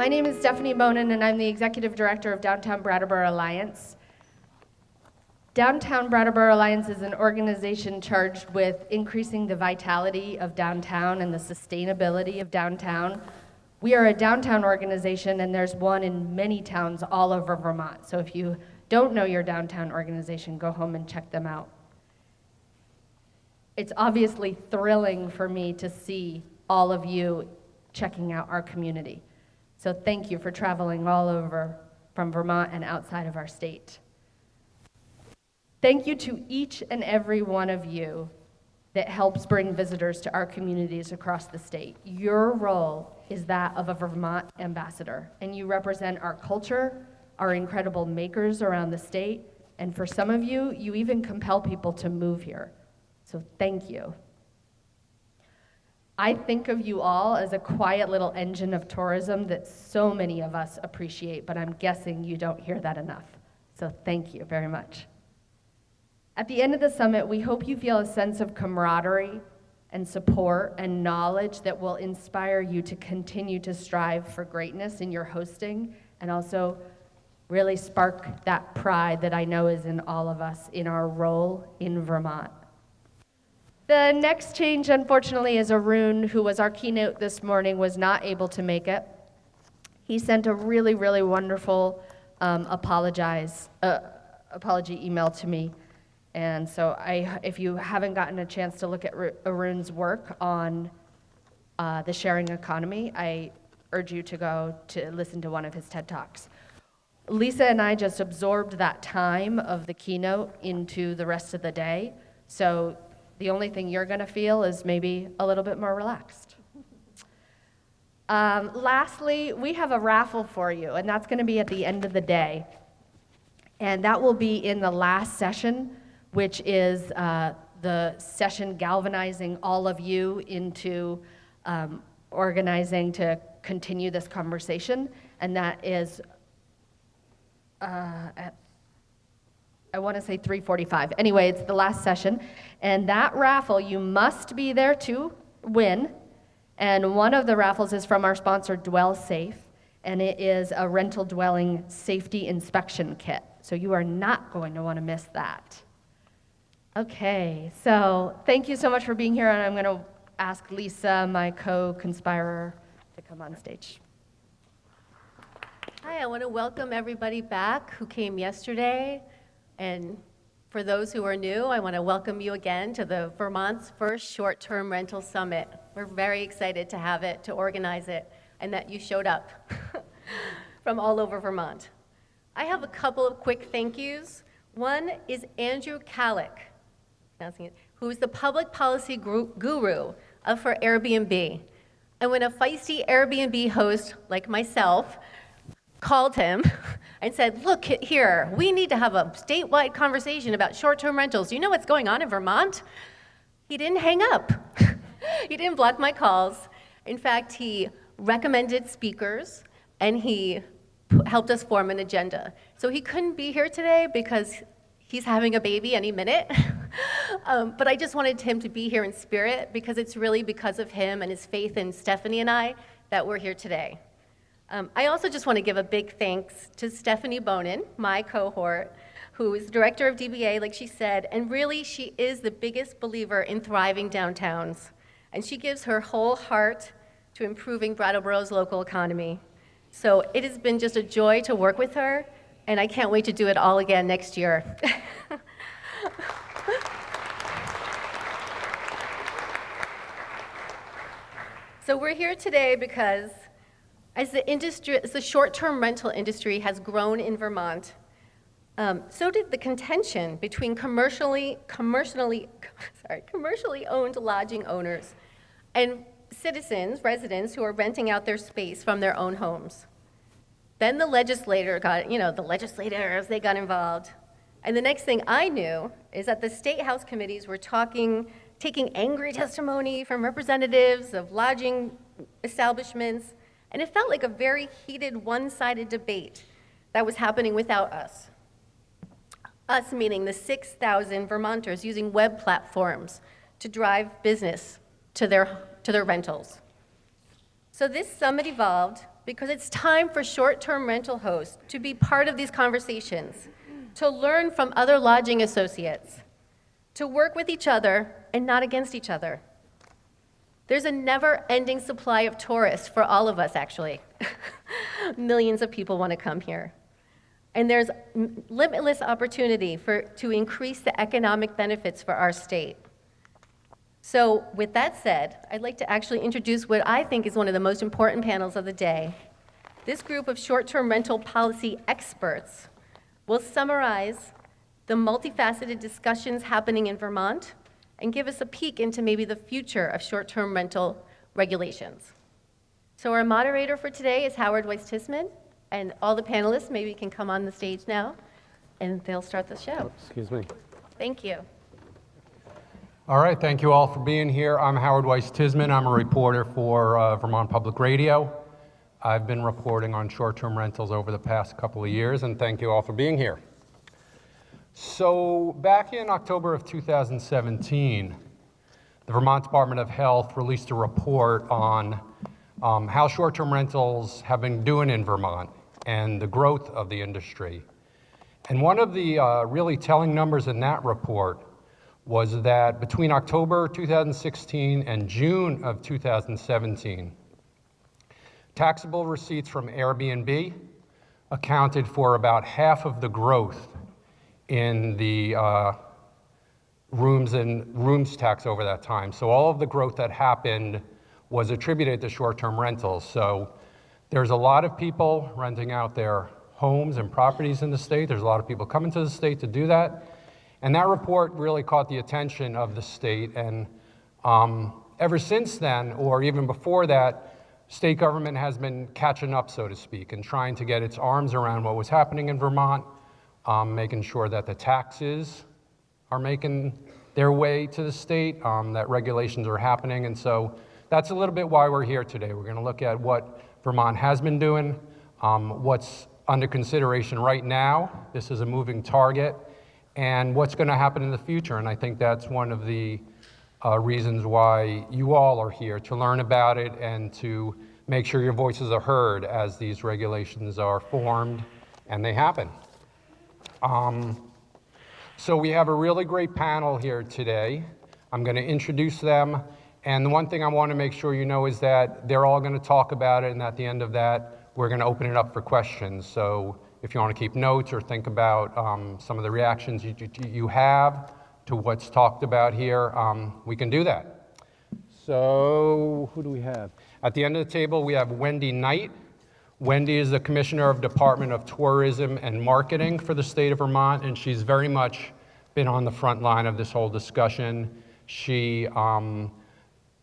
My name is Stephanie Bonin, and I'm the Executive Director of Downtown Brattleboro Alliance. Downtown Brattleboro Alliance is an organization charged with increasing the vitality of downtown and the sustainability of downtown. We are a downtown organization, and there's one in many towns all over Vermont. So if you don't know your downtown organization, go home and check them out. It's obviously thrilling for me to see all of you checking out our community. So thank you for traveling all over from Vermont and outside of our state. Thank you to each and every one of you that helps bring visitors to our communities across the state. Your role is that of a Vermont ambassador, and you represent our culture, our incredible makers around the state, and for some of you, you even compel people to move here. So thank you. I think of you all as a quiet little engine of tourism that so many of us appreciate, but I'm guessing you don't hear that enough. So thank you very much. At the end of the summit, we hope you feel a sense of camaraderie and support and knowledge that will inspire you to continue to strive for greatness in your hosting and also really spark that pride that I know is in all of us in our role in Vermont. The next change, unfortunately, is Arun, who was our keynote this morning, was not able to make it. He sent a really, really wonderful apology email to me. And so if you haven't gotten a chance to look at Arun's work on the sharing economy, I urge you to go to listen to one of his TED Talks. Lisa and I just absorbed that time of the keynote into the rest of the day. So the only thing you're going to feel is maybe a little bit more relaxed. Lastly, we have a raffle for you, and that's going to be at the end of the day. And that will be in the last session, which is the session galvanizing all of you into organizing to continue this conversation. And that is at I want to say 3:45. Anyway, it's the last session. And that raffle, you must be there to win. And one of the raffles is from our sponsor, Dwell Safe. And it is a rental dwelling safety inspection kit. So you are not going to want to miss that. Okay, so thank you so much for being here. And I'm going to ask Lisa, my co-conspirer, to come on stage. Hi, I want to welcome everybody back who came yesterday. And for those who are new, I want to welcome you again to the Vermont's first short-term rental summit. We're very excited to have it, to organize it, and that you showed up from all over Vermont. I have a couple of quick thank yous. One is Andrew Kalick, who is the public policy guru for Airbnb. And when a feisty Airbnb host like myself called him and said, look here, we need to have a statewide conversation about short-term rentals. Do you know what's going on in Vermont? He didn't hang up. He didn't block my calls. In fact, he recommended speakers, and he helped us form an agenda. So he couldn't be here today because he's having a baby any minute. But I just wanted him to be here in spirit because it's really because of him and his faith in Stephanie and I that we're here today. I also just want to give a big thanks to Stephanie Bonin, my cohort, who is director of DBA, like she said, and really she is the biggest believer in thriving downtowns. And she gives her whole heart to improving Brattleboro's local economy. So it has been just a joy to work with her, and I can't wait to do it all again next year. So we're here today because as the short-term rental industry has grown in Vermont, so did the contention between commercially owned lodging owners and citizens, residents who are renting out their space from their own homes. Then the legislators got involved. And the next thing I knew is that the State House committees were taking angry testimony from representatives of lodging establishments, and it felt like a very heated, one-sided debate that was happening without us. Us meaning the 6,000 Vermonters using web platforms to drive business to their rentals. So this summit evolved because it's time for short-term rental hosts to be part of these conversations, to learn from other lodging associates, to work with each other and not against each other. There's a never-ending supply of tourists for all of us, actually. Millions of people want to come here. And there's limitless opportunity to increase the economic benefits for our state. So with that said, I'd like to actually introduce what I think is one of the most important panels of the day. This group of short-term rental policy experts will summarize the multifaceted discussions happening in Vermont and give us a peek into maybe the future of short-term rental regulations. So our moderator for today is Howard Weitzman, and all the panelists maybe can come on the stage now, and they'll start the show. Excuse me. Thank you. All right, thank you all for being here. I'm Howard Weitzman. I'm a reporter for Vermont Public Radio. I've been reporting on short-term rentals over the past couple of years, and thank you all for being here. So back in October of 2017, the Vermont Department of Health released a report on how short-term rentals have been doing in Vermont and the growth of the industry. And one of the really telling numbers in that report was that between October 2016 and June of 2017, taxable receipts from Airbnb accounted for about half of the growth in the rooms tax over that time. So all of the growth that happened was attributed to short-term rentals. So there's a lot of people renting out their homes and properties in the state. There's a lot of people coming to the state to do that. And that report really caught the attention of the state. And ever since then, or even before that, state government has been catching up, so to speak, and trying to get its arms around what was happening in Vermont, making sure that the taxes are making their way to the state, that regulations are happening. And so that's a little bit why we're here today. We're going to look at what Vermont has been doing, what's under consideration right now. This is a moving target, and what's going to happen in the future. And I think that's one of the reasons why you all are here, to learn about it and to make sure your voices are heard as these regulations are formed and they happen. So we have a really great panel here today. I'm going to introduce them. And the one thing I want to make sure you know is that they're all going to talk about it, and at the end of that, we're going to open it up for questions. So if you want to keep notes or think about some of the reactions you have to what's talked about here, we can do that. So who do we have? At the end of the table, we have Wendy Knight. Wendy is the Commissioner of Department of Tourism and Marketing for the state of Vermont, and she's very much been on the front line of this whole discussion. She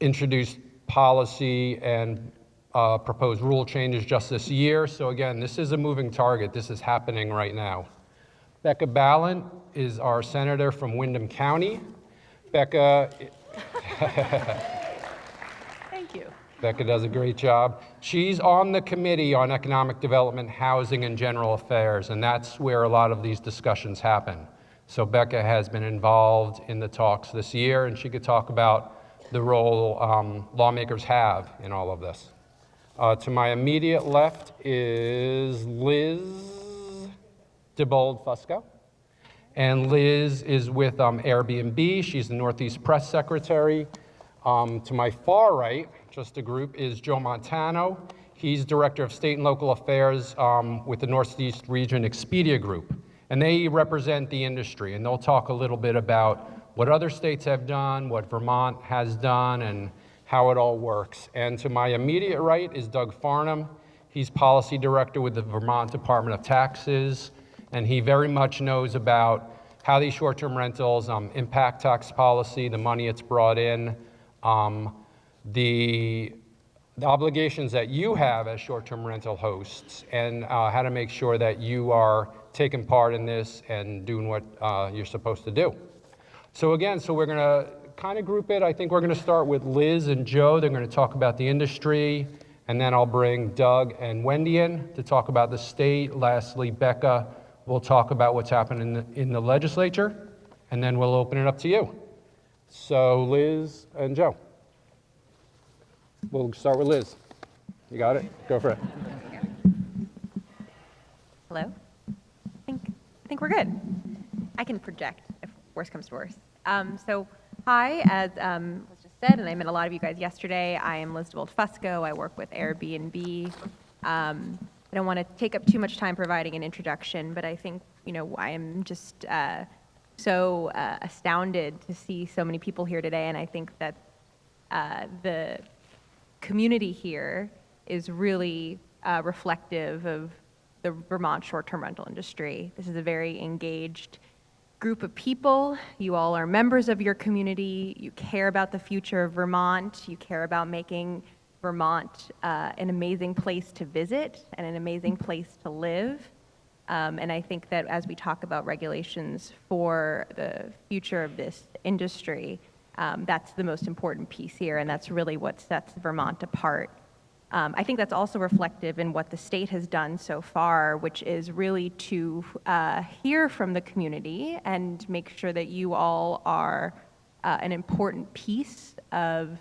introduced policy and proposed rule changes just this year. So again, this is a moving target. This is happening right now. Becca Ballant is our senator from Windham County. Becca, Thank you. Becca does a great job. She's on the Committee on Economic Development, Housing, and General Affairs, and that's where a lot of these discussions happen. So Becca has been involved in the talks this year, and she could talk about the role lawmakers have in all of this. To my immediate left is Liz DeBold-Fusco. And Liz is with Airbnb. She's the Northeast Press Secretary. To my far right, just a group, is Joe Montano. He's Director of State and Local Affairs with the Northeast Region Expedia Group. And they represent the industry, and they'll talk a little bit about what other states have done, what Vermont has done, and how it all works. And to my immediate right is Doug Farnham. He's Policy Director with the Vermont Department of Taxes, and he very much knows about how these short-term rentals impact tax policy, the money it's brought in, the obligations that you have as short-term rental hosts, and how to make sure that you are taking part in this and doing what you're supposed to do. So again, we're going to kind of group it. I think we're going to start with Liz and Joe. They're going to talk about the industry, and then I'll bring Doug and Wendy in to talk about the state. Lastly, Becca will talk about what's happening in the legislature, and then we'll open it up to you. So Liz and Joe. We'll start with Liz. You got it? Go for it. Hello? I think we're good. I can project if worse comes to worse. So, hi, as was just said, and I met a lot of you guys yesterday. I am Elizabeth Fusco. I work with Airbnb. I don't want to take up too much time providing an introduction, but I think, I am just so astounded to see so many people here today, and I think that the community here is really reflective of the Vermont short-term rental industry. This is a very engaged group of people. You all are members of your community. You care about the future of Vermont. You care about making Vermont an amazing place to visit and an amazing place to live. And I think that as we talk about regulations for the future of this industry, that's the most important piece here, and that's really what sets Vermont apart. I think that's also reflective in what the state has done so far, which is really to hear from the community and make sure that you all are an important piece of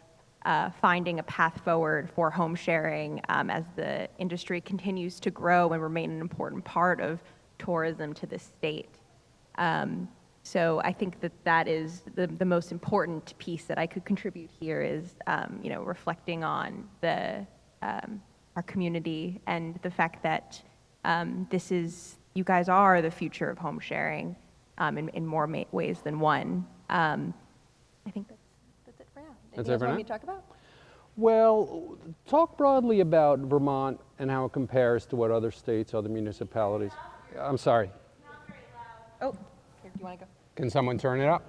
finding a path forward for home sharing as the industry continues to grow and remain an important part of tourism to the state. So I think that is the most important piece that I could contribute here is, reflecting on our community and the fact that you guys are the future of home sharing in more ways than one. I think that's it for now. That's Anything it else for you want now? me to talk about? Well, talk broadly about Vermont and how it compares to what other states, other municipalities. I'm sorry. Oh, here, do you want to go? Can someone turn it up?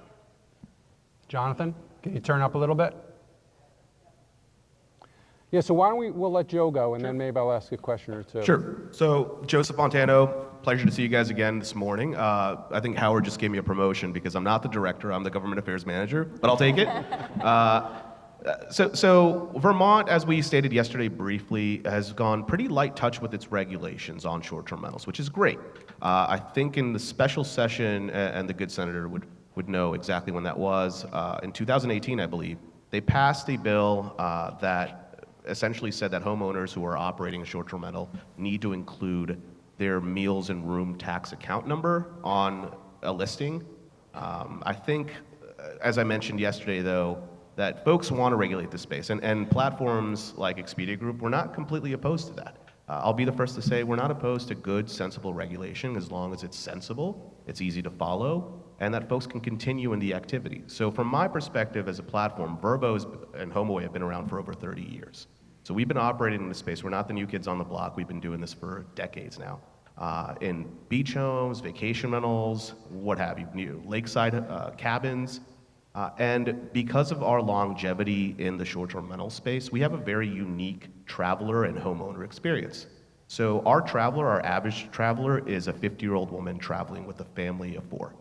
Jonathan, can you turn up a little bit? Yeah, so why don't we'll let Joe go, and then maybe I'll ask a question or two. Sure. So, Joseph Montano, pleasure to see you guys again this morning. I think Howard just gave me a promotion because I'm not the director, I'm the government affairs manager, but I'll take it. So Vermont, as we stated yesterday briefly, has gone pretty light touch with its regulations on short-term rentals, which is great. I think in the special session, and the good senator would know exactly when that was, in 2018, I believe, they passed a bill that essentially said that homeowners who are operating a short-term rental need to include their meals and room tax account number on a listing. I think, as I mentioned yesterday, though, that folks want to regulate the space, and platforms like Expedia Group, we're not completely opposed to that. I'll be the first to say we're not opposed to good, sensible regulation as long as it's sensible, it's easy to follow, and that folks can continue in the activity. So from my perspective as a platform, Vrbo's and HomeAway have been around for over 30 years. So we've been operating in this space. We're not the new kids on the block. We've been doing this for decades now. In beach homes, vacation rentals, what have you, lakeside cabins. And because of our longevity in the short-term rental space, we have a very unique traveler and homeowner experience. So our average traveler is a 50-year-old woman traveling with a family of 4.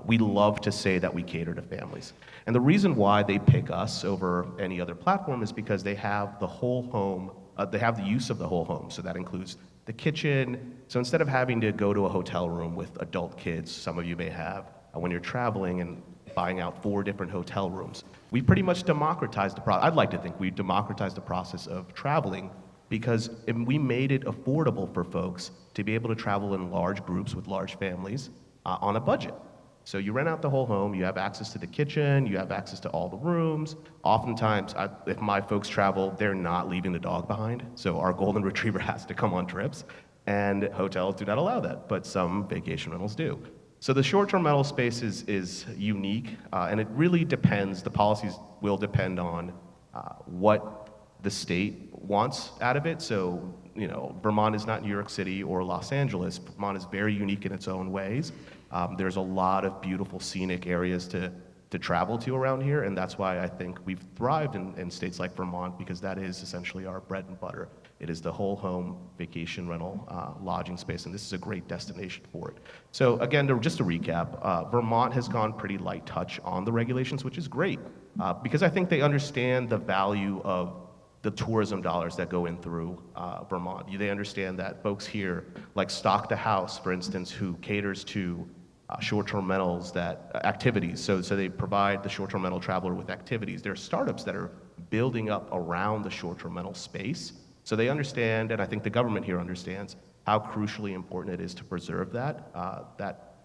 We love to say that we cater to families. And the reason why they pick us over any other platform is because they have the whole home, they have the use of the whole home. So that includes the kitchen. So instead of having to go to a hotel room with adult kids, some of you may have, when you're traveling and buying out 4 different hotel rooms, we pretty much democratized the process. I'd like to think we democratized the process of traveling because we made it affordable for folks to be able to travel in large groups with large families on a budget. So you rent out the whole home, you have access to the kitchen, you have access to all the rooms. Oftentimes, if my folks travel, they're not leaving the dog behind, so our golden retriever has to come on trips, and hotels do not allow that, but some vacation rentals do. So the short-term rental space is unique, and it really depends, the policies will depend on what the state wants out of it. So, Vermont is not New York City or Los Angeles. Vermont is very unique in its own ways. There's a lot of beautiful scenic areas to travel to around here, and that's why I think we've thrived in states like Vermont, because that is essentially our bread and butter. It is the whole home vacation rental lodging space, and this is a great destination for it. So again, just to recap, Vermont has gone pretty light touch on the regulations, which is great, because I think they understand the value of the tourism dollars that go in through Vermont. They understand that folks here, like Stock the House, for instance, who caters to short-term rentals, activities. So they provide the short-term rental traveler with activities. There are startups that are building up around the short-term rental space. So they understand, and I think the government here understands, how crucially important it is to preserve that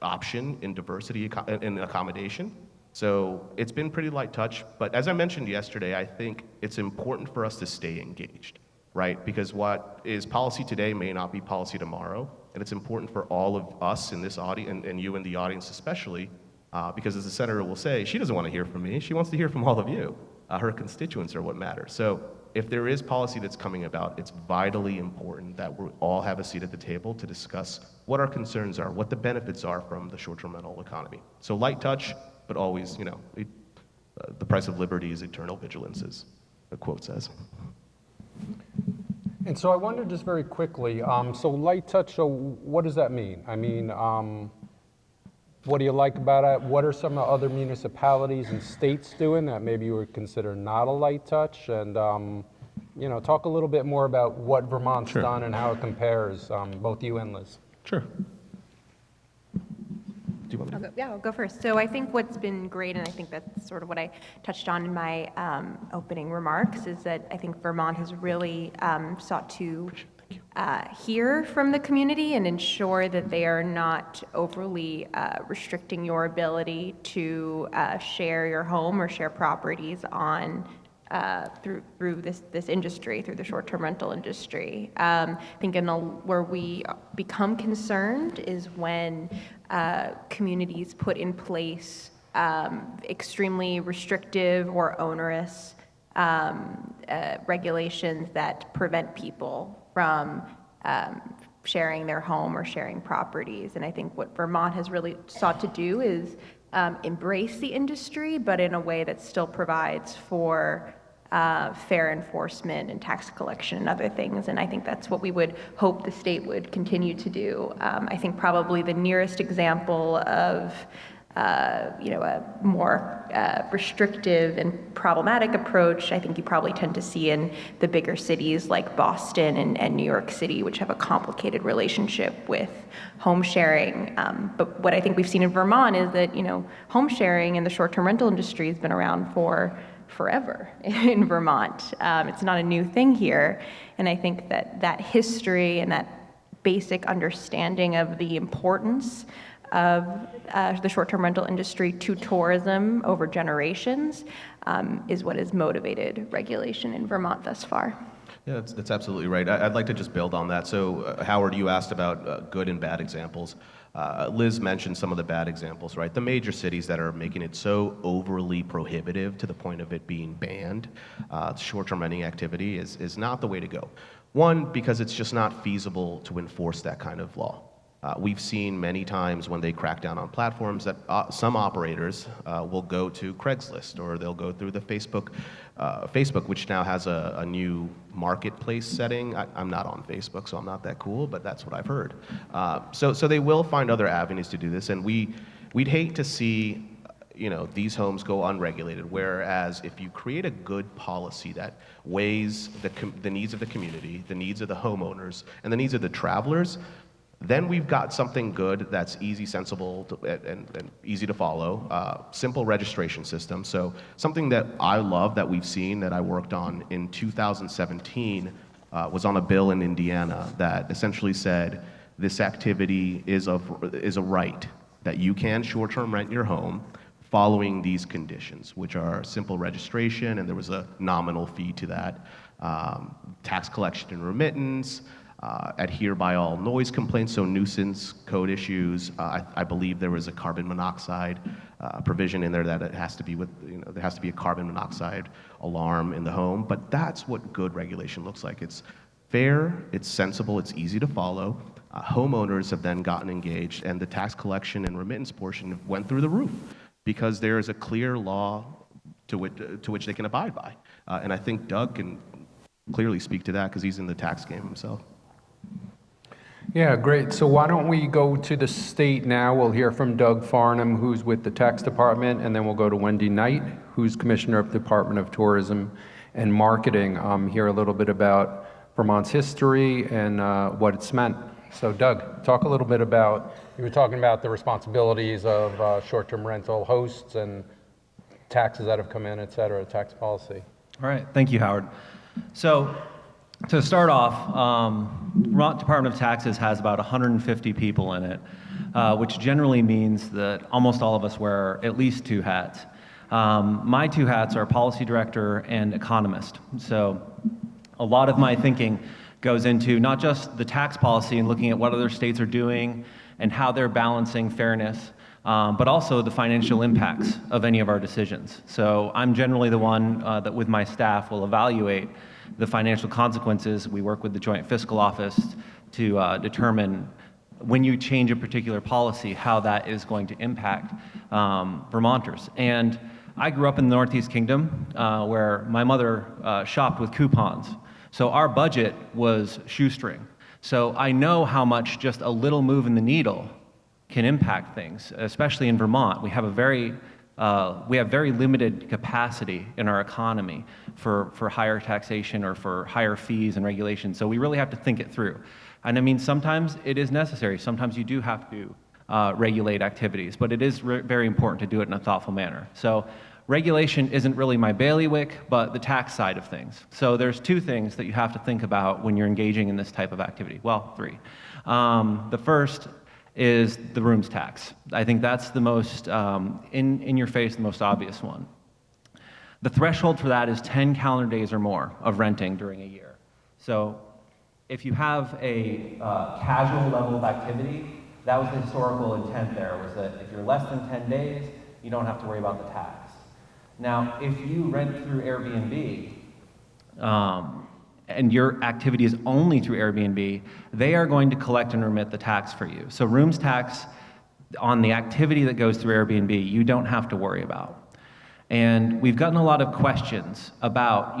option in diversity and accommodation. So it's been pretty light touch, but as I mentioned yesterday, I think it's important for us to stay engaged, right? Because what is policy today may not be policy tomorrow, and it's important for all of us in this audience, and you in the audience especially, because as the senator will say, she doesn't want to hear from me, she wants to hear from all of you. Her constituents are what matters. So if there is policy that's coming about, it's vitally important that we all have a seat at the table to discuss what our concerns are, what the benefits are from the short-term rental economy. So light touch, but always, the price of liberty is eternal vigilance, as the quote says. And so I wonder just very quickly, so light touch, so what does that mean? I mean, what do you like about it? What are some of the other municipalities and states doing that maybe you would consider not a light touch? And, talk a little bit more about what Vermont's done and how it compares, both you and Liz. Sure. Do you want me to? I'll go first. So I think what's been great, and I think that's sort of what I touched on in my opening remarks, is that I think Vermont has really sought to hear from the community and ensure that they are not overly restricting your ability to share your home or share properties on through this industry, through the short-term rental industry. I think where we become concerned is when communities put in place extremely restrictive or onerous regulations that prevent people from sharing their home or sharing properties. And I think what Vermont has really sought to do is embrace the industry, but in a way that still provides for fair enforcement and tax collection and other things. And I think that's what we would hope the state would continue to do. I think probably the nearest example of a more restrictive and problematic approach, I think you probably tend to see in the bigger cities like Boston and New York City, which have a complicated relationship with home sharing. But what I think we've seen in Vermont is that, home sharing in the short-term rental industry has been around for forever in Vermont. It's not a new thing here. And I think that history and that basic understanding of the importance of the short-term rental industry to tourism over generations is what has motivated regulation in Vermont thus far. Yeah, that's absolutely right. I'd like to just build on that. So, Howard, you asked about good and bad examples. Liz mentioned some of the bad examples, right? The major cities that are making it so overly prohibitive to the point of it being banned, short-term renting activity is not the way to go. One, because it's just not feasible to enforce that kind of law. We've seen many times when they crack down on platforms that some operators will go to Craigslist, or they'll go through the Facebook, which now has a new marketplace setting. I'm not on Facebook, so I'm not that cool, but that's what I've heard. So they will find other avenues to do this, and we'd hate to see these homes go unregulated, whereas if you create a good policy that weighs the needs of the community, the needs of the homeowners, and the needs of the travelers, then we've got something good that's easy, sensible, and easy to follow. Simple registration system. So something that I love that we've seen that I worked on in 2017 was on a bill in Indiana that essentially said this activity is a right, that you can short-term rent your home following these conditions, which are simple registration, and there was a nominal fee to that, tax collection and remittance, adhere by all noise complaints, so nuisance code issues. I believe there was a carbon monoxide provision in there that it has to be there has to be a carbon monoxide alarm in the home. But that's what good regulation looks like. It's fair, it's sensible, it's easy to follow. Homeowners have then gotten engaged, and the tax collection and remittance portion went through the roof because there is a clear law to which they can abide by. And I think Doug can clearly speak to that because he's in the tax game himself. Yeah, great. So why don't we go to the state now? We'll hear from Doug Farnham, who's with the tax department, and then we'll go to Wendy Knight, who's commissioner of the Department of Tourism and Marketing. Hear a little bit about Vermont's history and what it's meant. So Doug, talk a little bit about, you were talking about the responsibilities of short-term rental hosts and taxes that have come in, et cetera, tax policy. All right, thank you, Howard. So To start off, Vermont Department of Taxes has about 150 people in it, which generally means that almost all of us wear at least 2 hats. My 2 hats are policy director and economist. So a lot of my thinking goes into not just the tax policy and looking at what other states are doing and how they're balancing fairness, but also the financial impacts of any of our decisions. So I'm generally the one that with my staff will evaluate the financial consequences. We work with the Joint Fiscal Office to determine when you change a particular policy, how that is going to impact Vermonters. And I grew up in the Northeast Kingdom where my mother shopped with coupons. So our budget was shoestring. So I know how much just a little move in the needle can impact things, especially in Vermont. We have very limited capacity in our economy for higher taxation or for higher fees and regulations. So we really have to think it through. And I mean, sometimes it is necessary. Sometimes you do have to regulate activities, but it is very important to do it in a thoughtful manner. So regulation isn't really my bailiwick, but the tax side of things. So there's 2 things that you have to think about when you're engaging in this type of activity. Well, 3. The first is the rooms tax. I think that's the most in your face, the most obvious one. The threshold for that is 10 calendar days or more of renting during a year. So if you have a casual level of activity, that was the historical intent there, was that if you're less than 10 days, you don't have to worry about the tax. Now, if you rent through Airbnb, and your activity is only through Airbnb, they are going to collect and remit the tax for you. So rooms tax on the activity that goes through Airbnb, you don't have to worry about. And we've gotten a lot of questions about,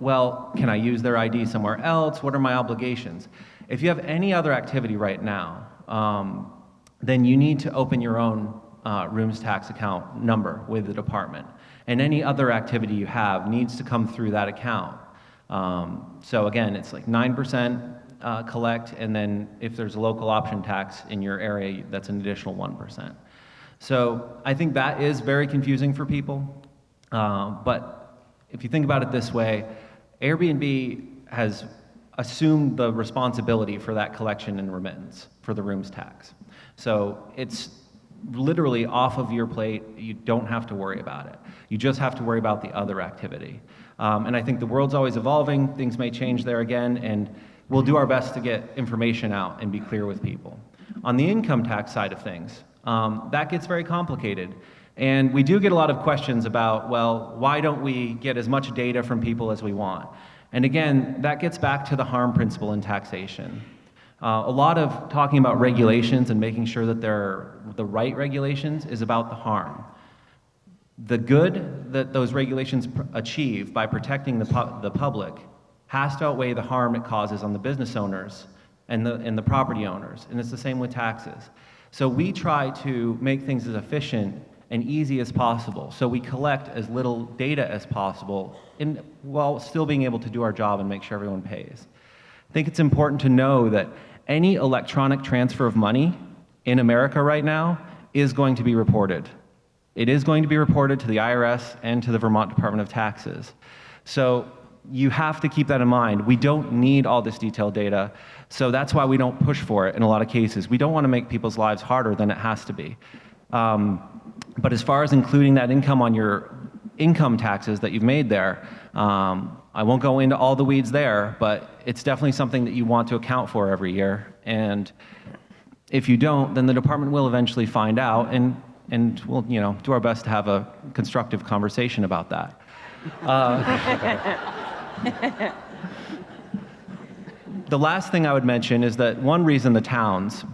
well, can I use their ID somewhere else? What are my obligations? If you have any other activity right now, then you need to open your own rooms tax account number with the department. And any other activity you have needs to come through that account. So again, it's like 9% collect, and then if there's a local option tax in your area, that's an additional 1%. So I think that is very confusing for people. But if you think about it this way, Airbnb has assumed the responsibility for that collection and remittance for the rooms tax. So it's literally off of your plate. You don't have to worry about it. You just have to worry about the other activity. And I think the world's always evolving. Things may change there again, and we'll do our best to get information out and be clear with people. On the income tax side of things, that gets very complicated. And we do get a lot of questions about, well, why don't we get as much data from people as we want? And again, that gets back to the harm principle in taxation. A lot of talking about regulations and making sure that they're the right regulations is about the harm. The good that those regulations achieve by protecting the public has to outweigh the harm it causes on the business owners and the property owners. And it's the same with taxes. So we try to make things as efficient and easy as possible. So we collect as little data as possible while still being able to do our job and make sure everyone pays. I think it's important to know that any electronic transfer of money in America right now is going to be reported. It is going to be reported to the IRS and to the Vermont Department of Taxes. So you have to keep that in mind. We don't need all this detailed data, so that's why we don't push for it in a lot of cases. We don't want to make people's lives harder than it has to be. But as far as including that income on your income taxes that you've made there, I won't go into all the weeds there, but it's definitely something that you want to account for every year. And if you don't, then the department will eventually find out, and we'll do our best to have a constructive conversation about that. The last thing I would mention is that one reason the towns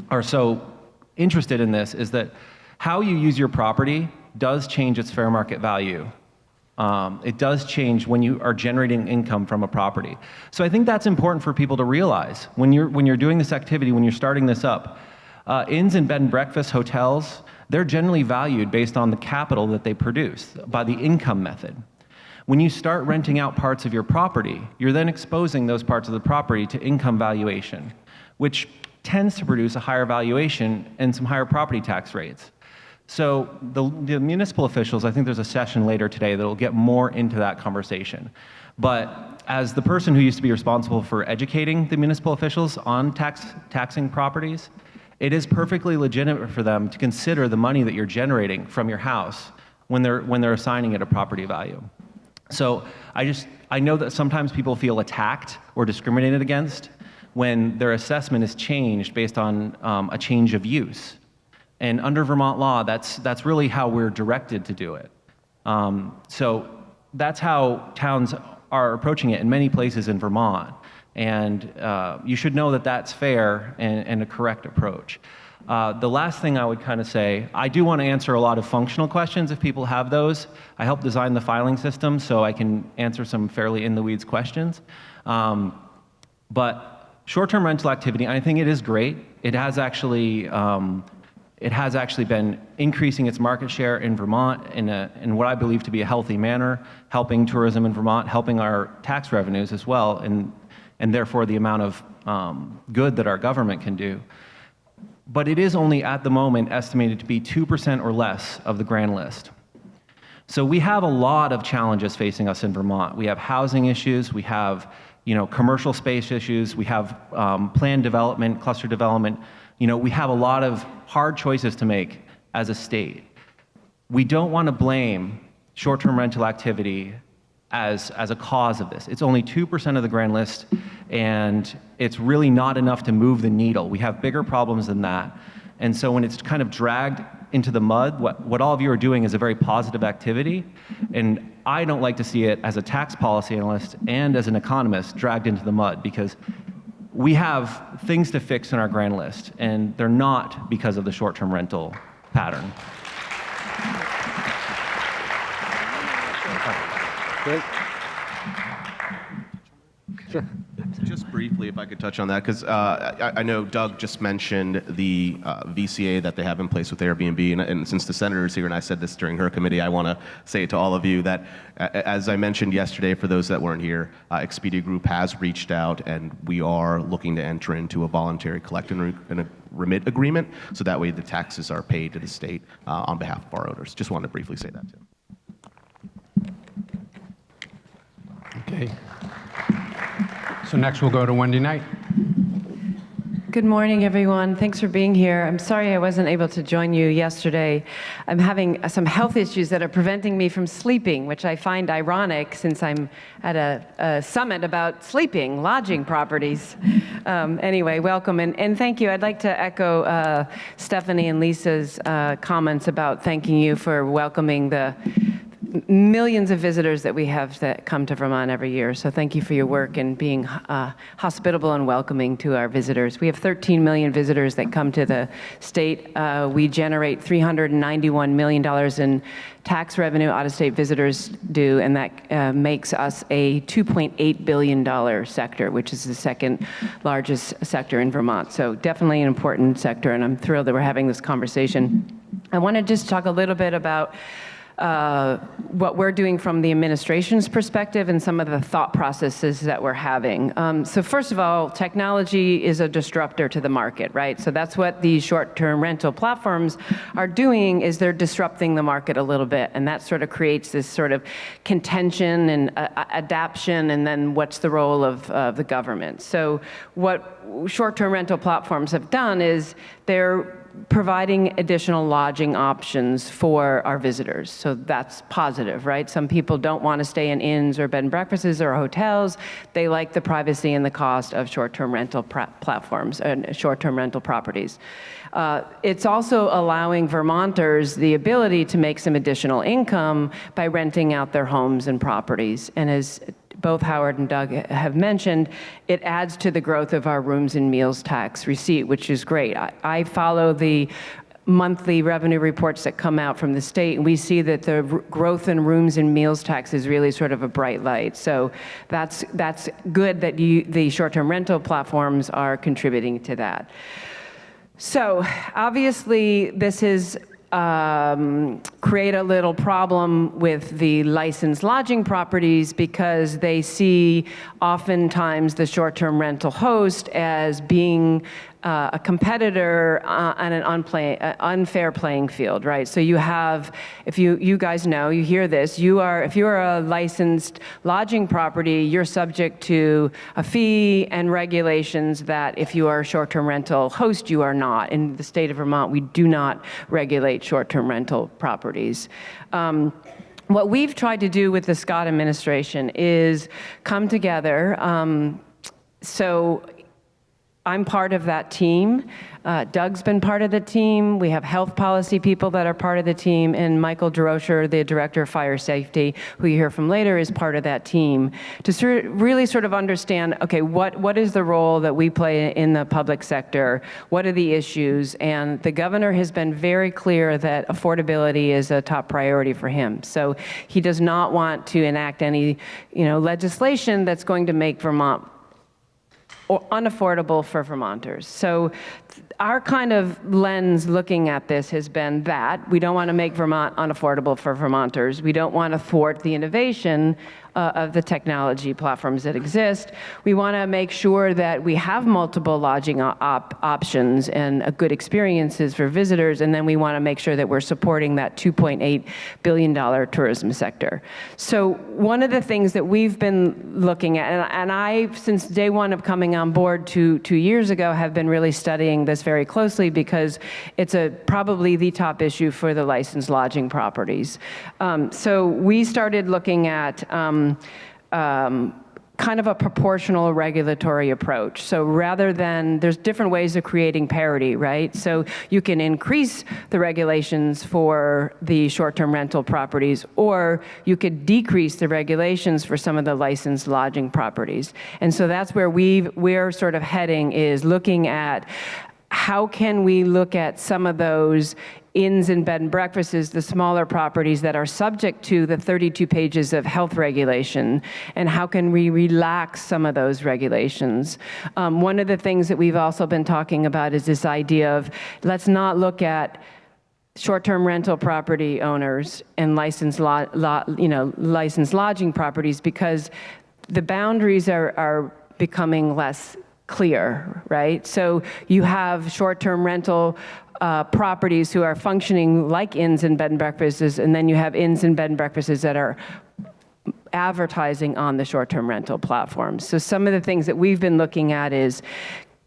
are so interested in this is that how you use your property does change its fair market value. It does change when you are generating income from a property. So I think that's important for people to realize when you're doing this activity, when you're starting this up. Inns and bed and breakfast hotels, they're generally valued based on the capital that they produce by the income method. When you start renting out parts of your property, you're then exposing those parts of the property to income valuation, which tends to produce a higher valuation and some higher property tax rates. So the municipal officials, I think there's a session later today that will get more into that conversation. But as the person who used to be responsible for educating the municipal officials on taxing properties, it is perfectly legitimate for them to consider the money that you're generating from your house when they're assigning it a property value. So I know that sometimes people feel attacked or discriminated against when their assessment is changed based on a change of use. And under Vermont law, that's really how we're directed to do it. So that's how towns are approaching it in many places in Vermont. And you should know that that's fair and a correct approach. The last thing I would kind of say, I do want to answer a lot of functional questions if people have those. I helped design the filing system, so I can answer some fairly in-the-weeds questions. But short-term rental activity, I think it is great. It has actually been increasing its market share in Vermont in what I believe to be a healthy manner, helping tourism in Vermont, helping our tax revenues as well, and therefore the amount of good that our government can do. But it is only at the moment estimated to be 2% or less of the grand list. So we have a lot of challenges facing us in Vermont. We have housing issues, we have commercial space issues, we have planned development, cluster development. We have a lot of hard choices to make as a state. We don't want to blame short-term rental activity as a cause of this. It's only 2% of the grand list, and it's really not enough to move the needle. We have bigger problems than that. And so when it's kind of dragged into the mud, what all of you are doing is a very positive activity, and I don't like to see it as a tax policy analyst and as an economist dragged into the mud, because we have things to fix in our grand list, and they're not because of the short-term rental pattern. Great. Sure. Just briefly, if I could touch on that, because I know Doug just mentioned the VCA that they have in place with Airbnb, and since the senator's here and I said this during her committee, I want to say to all of you that, as I mentioned yesterday, for those that weren't here, Expedia Group has reached out, and we are looking to enter into a voluntary collect and remit agreement, so that way the taxes are paid to the state on behalf of our owners. Just wanted to briefly say that, too. Okay. So next we'll go to Wendy Knight. Good morning, everyone. Thanks for being here. I'm sorry I wasn't able to join you yesterday. I'm having some health issues that are preventing me from sleeping, which I find ironic since I'm at a summit about sleeping, lodging properties. Anyway, welcome, and thank you. I'd like to echo Stephanie and Lisa's comments about thanking you for welcoming the millions of visitors that we have that come to Vermont every year. So thank you for your work and being hospitable and welcoming to our visitors. We have 13 million visitors that come to the state. We generate $391 million in tax revenue out-of-state visitors do, and that makes us a $2.8 billion sector, which is the second largest sector in Vermont. So definitely an important sector, and I'm thrilled that we're having this conversation. I want to just talk a little bit about what we're doing from the administration's perspective and some of the thought processes that we're having. So first of all, technology is a disruptor to the market, right? So that's what these short-term rental platforms are doing, is they're disrupting the market a little bit, and that sort of creates this sort of contention and adaption, and then what's the role of the government? So what short-term rental platforms have done is they're providing additional lodging options for our visitors. So that's positive, right? Some people don't want to stay in inns or bed and breakfasts or hotels. They like the privacy and the cost of short-term rental platforms and short-term rental properties. It's also allowing Vermonters the ability to make some additional income by renting out their homes and properties. And as both Howard and Doug have mentioned, it adds to the growth of our rooms and meals tax receipt, which is great. I follow the monthly revenue reports that come out from the state, and we see that the growth in rooms and meals tax is really sort of a bright light. So that's good that the short-term rental platforms are contributing to that. So obviously this is create a little problem with the licensed lodging properties, because they see oftentimes the short-term rental host as being a competitor on an unfair playing field, right? So you have, if you guys know, you hear this, if you are a licensed lodging property, you're subject to a fee and regulations that if you are a short-term rental host, you are not. In the state of Vermont, we do not regulate short-term rental properties. What we've tried to do with the Scott administration is come together. So I'm part of that team. Doug's been part of the team. We have health policy people that are part of the team, and Michael DeRocher, the director of fire safety, who you hear from later, is part of that team to really sort of understand, okay, what is the role that we play in the public sector? What are the issues? And the governor has been very clear that affordability is a top priority for him. So he does not want to enact any, legislation that's going to make Vermont or unaffordable for Vermonters. So our kind of lens looking at this has been that we don't want to make Vermont unaffordable for Vermonters. We don't want to thwart the innovation of the technology platforms that exist. We want to make sure that we have multiple lodging options and good experiences for visitors, and then we want to make sure that we're supporting that $2.8 billion tourism sector. So one of the things that we've been looking at, and I, since day one of coming on board 2 years ago, have been really studying this very closely because it's probably the top issue for the licensed lodging properties. So we started looking at kind of a proportional regulatory approach. So rather than, there's different ways of creating parity, right? So you can increase the regulations for the short-term rental properties, or you could decrease the regulations for some of the licensed lodging properties. And so that's where we're sort of heading, is looking at how can we look at some of those inns and bed and breakfasts, the smaller properties that are subject to the 32 pages of health regulation, and how can we relax some of those regulations? One of the things that we've also been talking about is this idea of, let's not look at short-term rental property owners and licensed lodging properties, because the boundaries are becoming less clear, right? So you have short-term rental properties who are functioning like inns and bed and breakfasts, and then you have inns and bed and breakfasts that are advertising on the short-term rental platforms. So some of the things that we've been looking at is,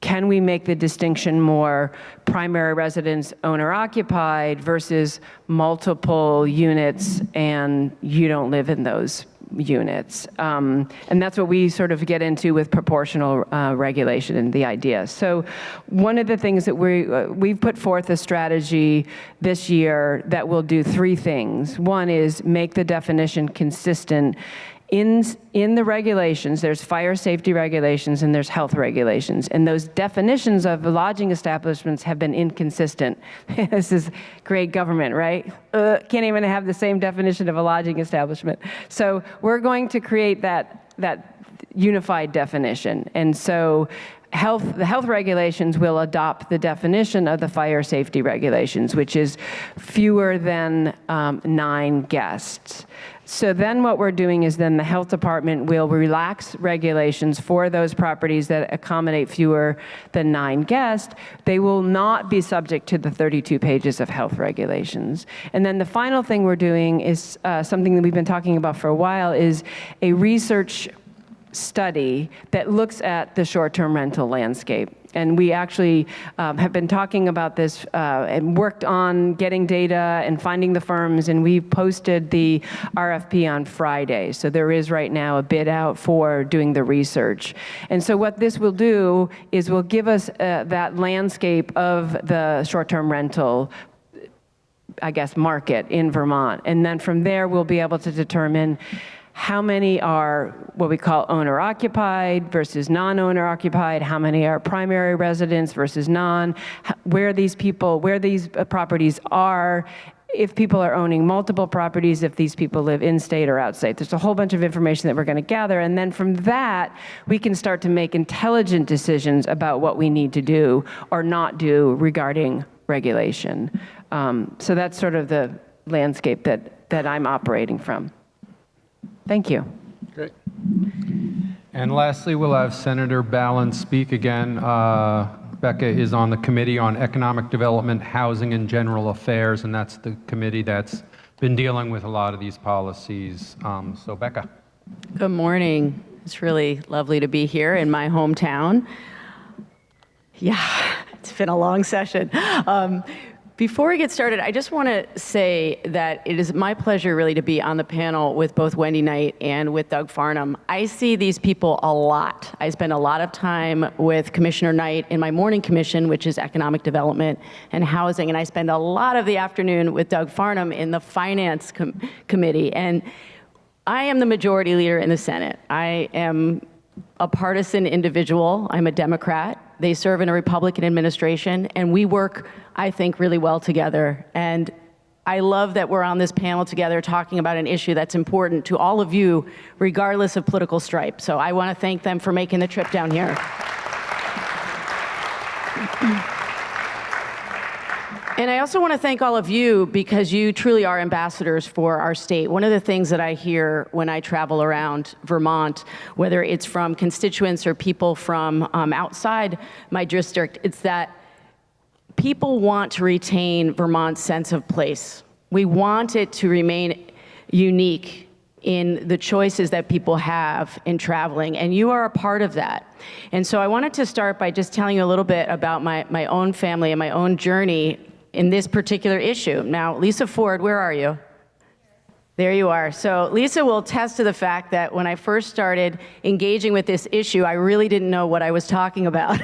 can we make the distinction more primary residence owner-occupied versus multiple units and you don't live in those units? And that's what we sort of get into with proportional regulation and the idea. So one of the things that we've put forth a strategy this year that will do 3 things. One is make the definition consistent. In the regulations, there's fire safety regulations and there's health regulations. And those definitions of the lodging establishments have been inconsistent. This is great government, right? Can't even have the same definition of a lodging establishment. So we're going to create that unified definition. And so the health regulations will adopt the definition of the fire safety regulations, which is fewer than 9 guests. So then what we're doing is then the health department will relax regulations for those properties that accommodate fewer than 9 guests. They will not be subject to the 32 pages of health regulations. And then the final thing we're doing is something that we've been talking about for a while, is a research study that looks at the short-term rental landscape. And we actually have been talking about this and worked on getting data and finding the firms, and we posted the RFP on Friday. So there is right now a bid out for doing the research. And so what this will do is will give us that landscape of the short-term rental, I guess, market in Vermont. And then from there, we'll be able to determine how many are what we call owner-occupied versus non-owner-occupied, how many are primary residents versus non, where these properties are, if people are owning multiple properties, if these people live in-state or out-state. There's a whole bunch of information that we're going to gather, and then from that, we can start to make intelligent decisions about what we need to do or not do regarding regulation. So that's sort of the landscape that I'm operating from. Thank you. Great. And lastly, we'll have Senator Ballin speak again. Becca is on the Committee on Economic Development, Housing, and General Affairs, and that's the committee that's been dealing with a lot of these policies. So Becca. Good morning. It's really lovely to be here in my hometown. Yeah, it's been a long session. Before we get started, I just want to say that it is my pleasure really to be on the panel with both Wendy Knight and with Doug Farnham. I see these people a lot. I spend a lot of time with Commissioner Knight in my morning commission, which is Economic Development and Housing, and I spend a lot of the afternoon with Doug Farnham in the Finance Committee. And I am the majority leader in the Senate. I am a partisan individual. I'm a Democrat. They serve in a Republican administration, and we work, I think, really well together. And I love that we're on this panel together talking about an issue that's important to all of you, regardless of political stripe. So I want to thank them for making the trip down here. And I also want to thank all of you because you truly are ambassadors for our state. One of the things that I hear when I travel around Vermont, whether it's from constituents or people from outside my district, it's that people want to retain Vermont's sense of place. We want it to remain unique in the choices that people have in traveling, and you are a part of that. And so I wanted to start by just telling you a little bit about my own family and my own journey in this particular issue. Now, Lisa Ford, where are you? There you are. So Lisa will attest to the fact that when I first started engaging with this issue, I really didn't know what I was talking about.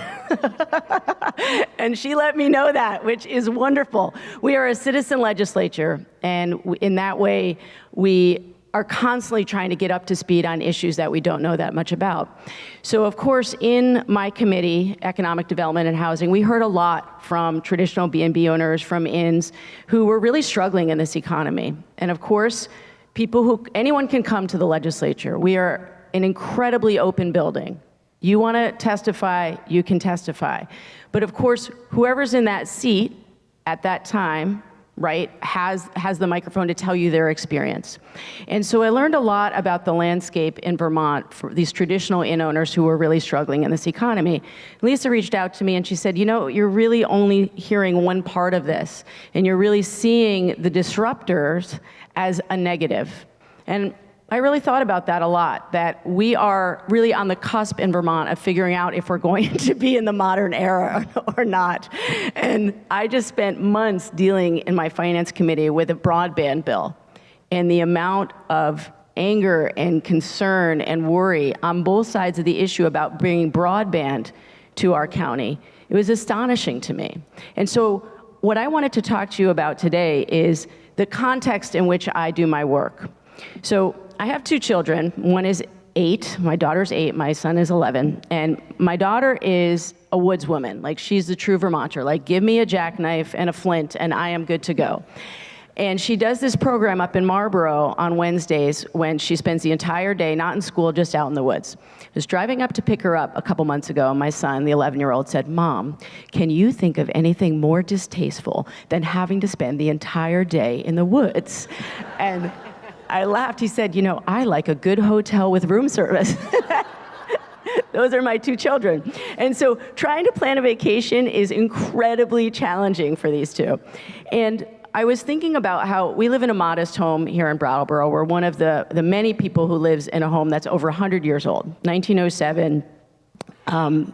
And she let me know that, which is wonderful. We are a citizen legislature, and in that way, we are constantly trying to get up to speed on issues that we don't know that much about. So of course, in my committee, Economic Development and Housing, we heard a lot from traditional B&B owners, from inns, who were really struggling in this economy. And of course, anyone can come to the legislature. We are an incredibly open building. You want to testify, you can testify. But of course, whoever's in that seat at that time, right, has the microphone to tell you their experience. And so I learned a lot about the landscape in Vermont for these traditional inn owners who were really struggling in this economy. Lisa reached out to me and she said, you know, you're really only hearing one part of this, and you're really seeing the disruptors as a negative. And I really thought about that a lot, that we are really on the cusp in Vermont of figuring out if we're going to be in the modern era or not. And I just spent months dealing in my finance committee with a broadband bill, and the amount of anger and concern and worry on both sides of the issue about bringing broadband to our county, it was astonishing to me. And so what I wanted to talk to you about today is the context in which I do my work. So I have two children. One is 8, my daughter's 8, my son is 11, and my daughter is a woodswoman. Like, she's the true Vermonter. Like, give me a jackknife and a flint and I am good to go. And she does this program up in Marlboro on Wednesdays when she spends the entire day not in school, just out in the woods. I was driving up to pick her up a couple months ago, and my son, the 11-year-old, said, "Mom, can you think of anything more distasteful than having to spend the entire day in the woods?" And I laughed. He said, "You know, I like a good hotel with room service." Those are my two children. And so trying to plan a vacation is incredibly challenging for these two. And I was thinking about how we live in a modest home here in Brattleboro. We're one of the many people who lives in a home that's over 100 years old, 1907,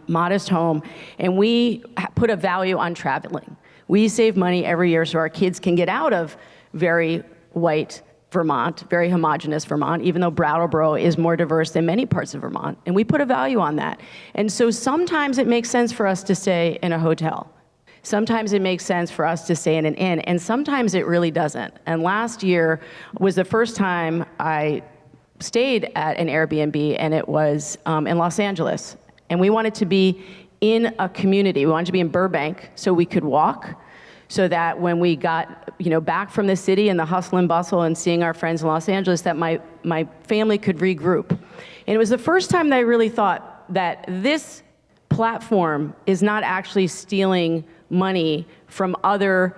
modest home. And we put a value on traveling. We save money every year so our kids can get out of very white Vermont, very homogenous Vermont, even though Brattleboro is more diverse than many parts of Vermont. And we put a value on that. And so sometimes it makes sense for us to stay in a hotel. Sometimes it makes sense for us to stay in an inn, and sometimes it really doesn't. And last year was the first time I stayed at an Airbnb, and it was in Los Angeles. And we wanted to be in a community. We wanted to be in Burbank so we could walk, so that when we got back from the city and the hustle and bustle and seeing our friends in Los Angeles, that my family could regroup. And it was the first time that I really thought that this platform is not actually stealing money from other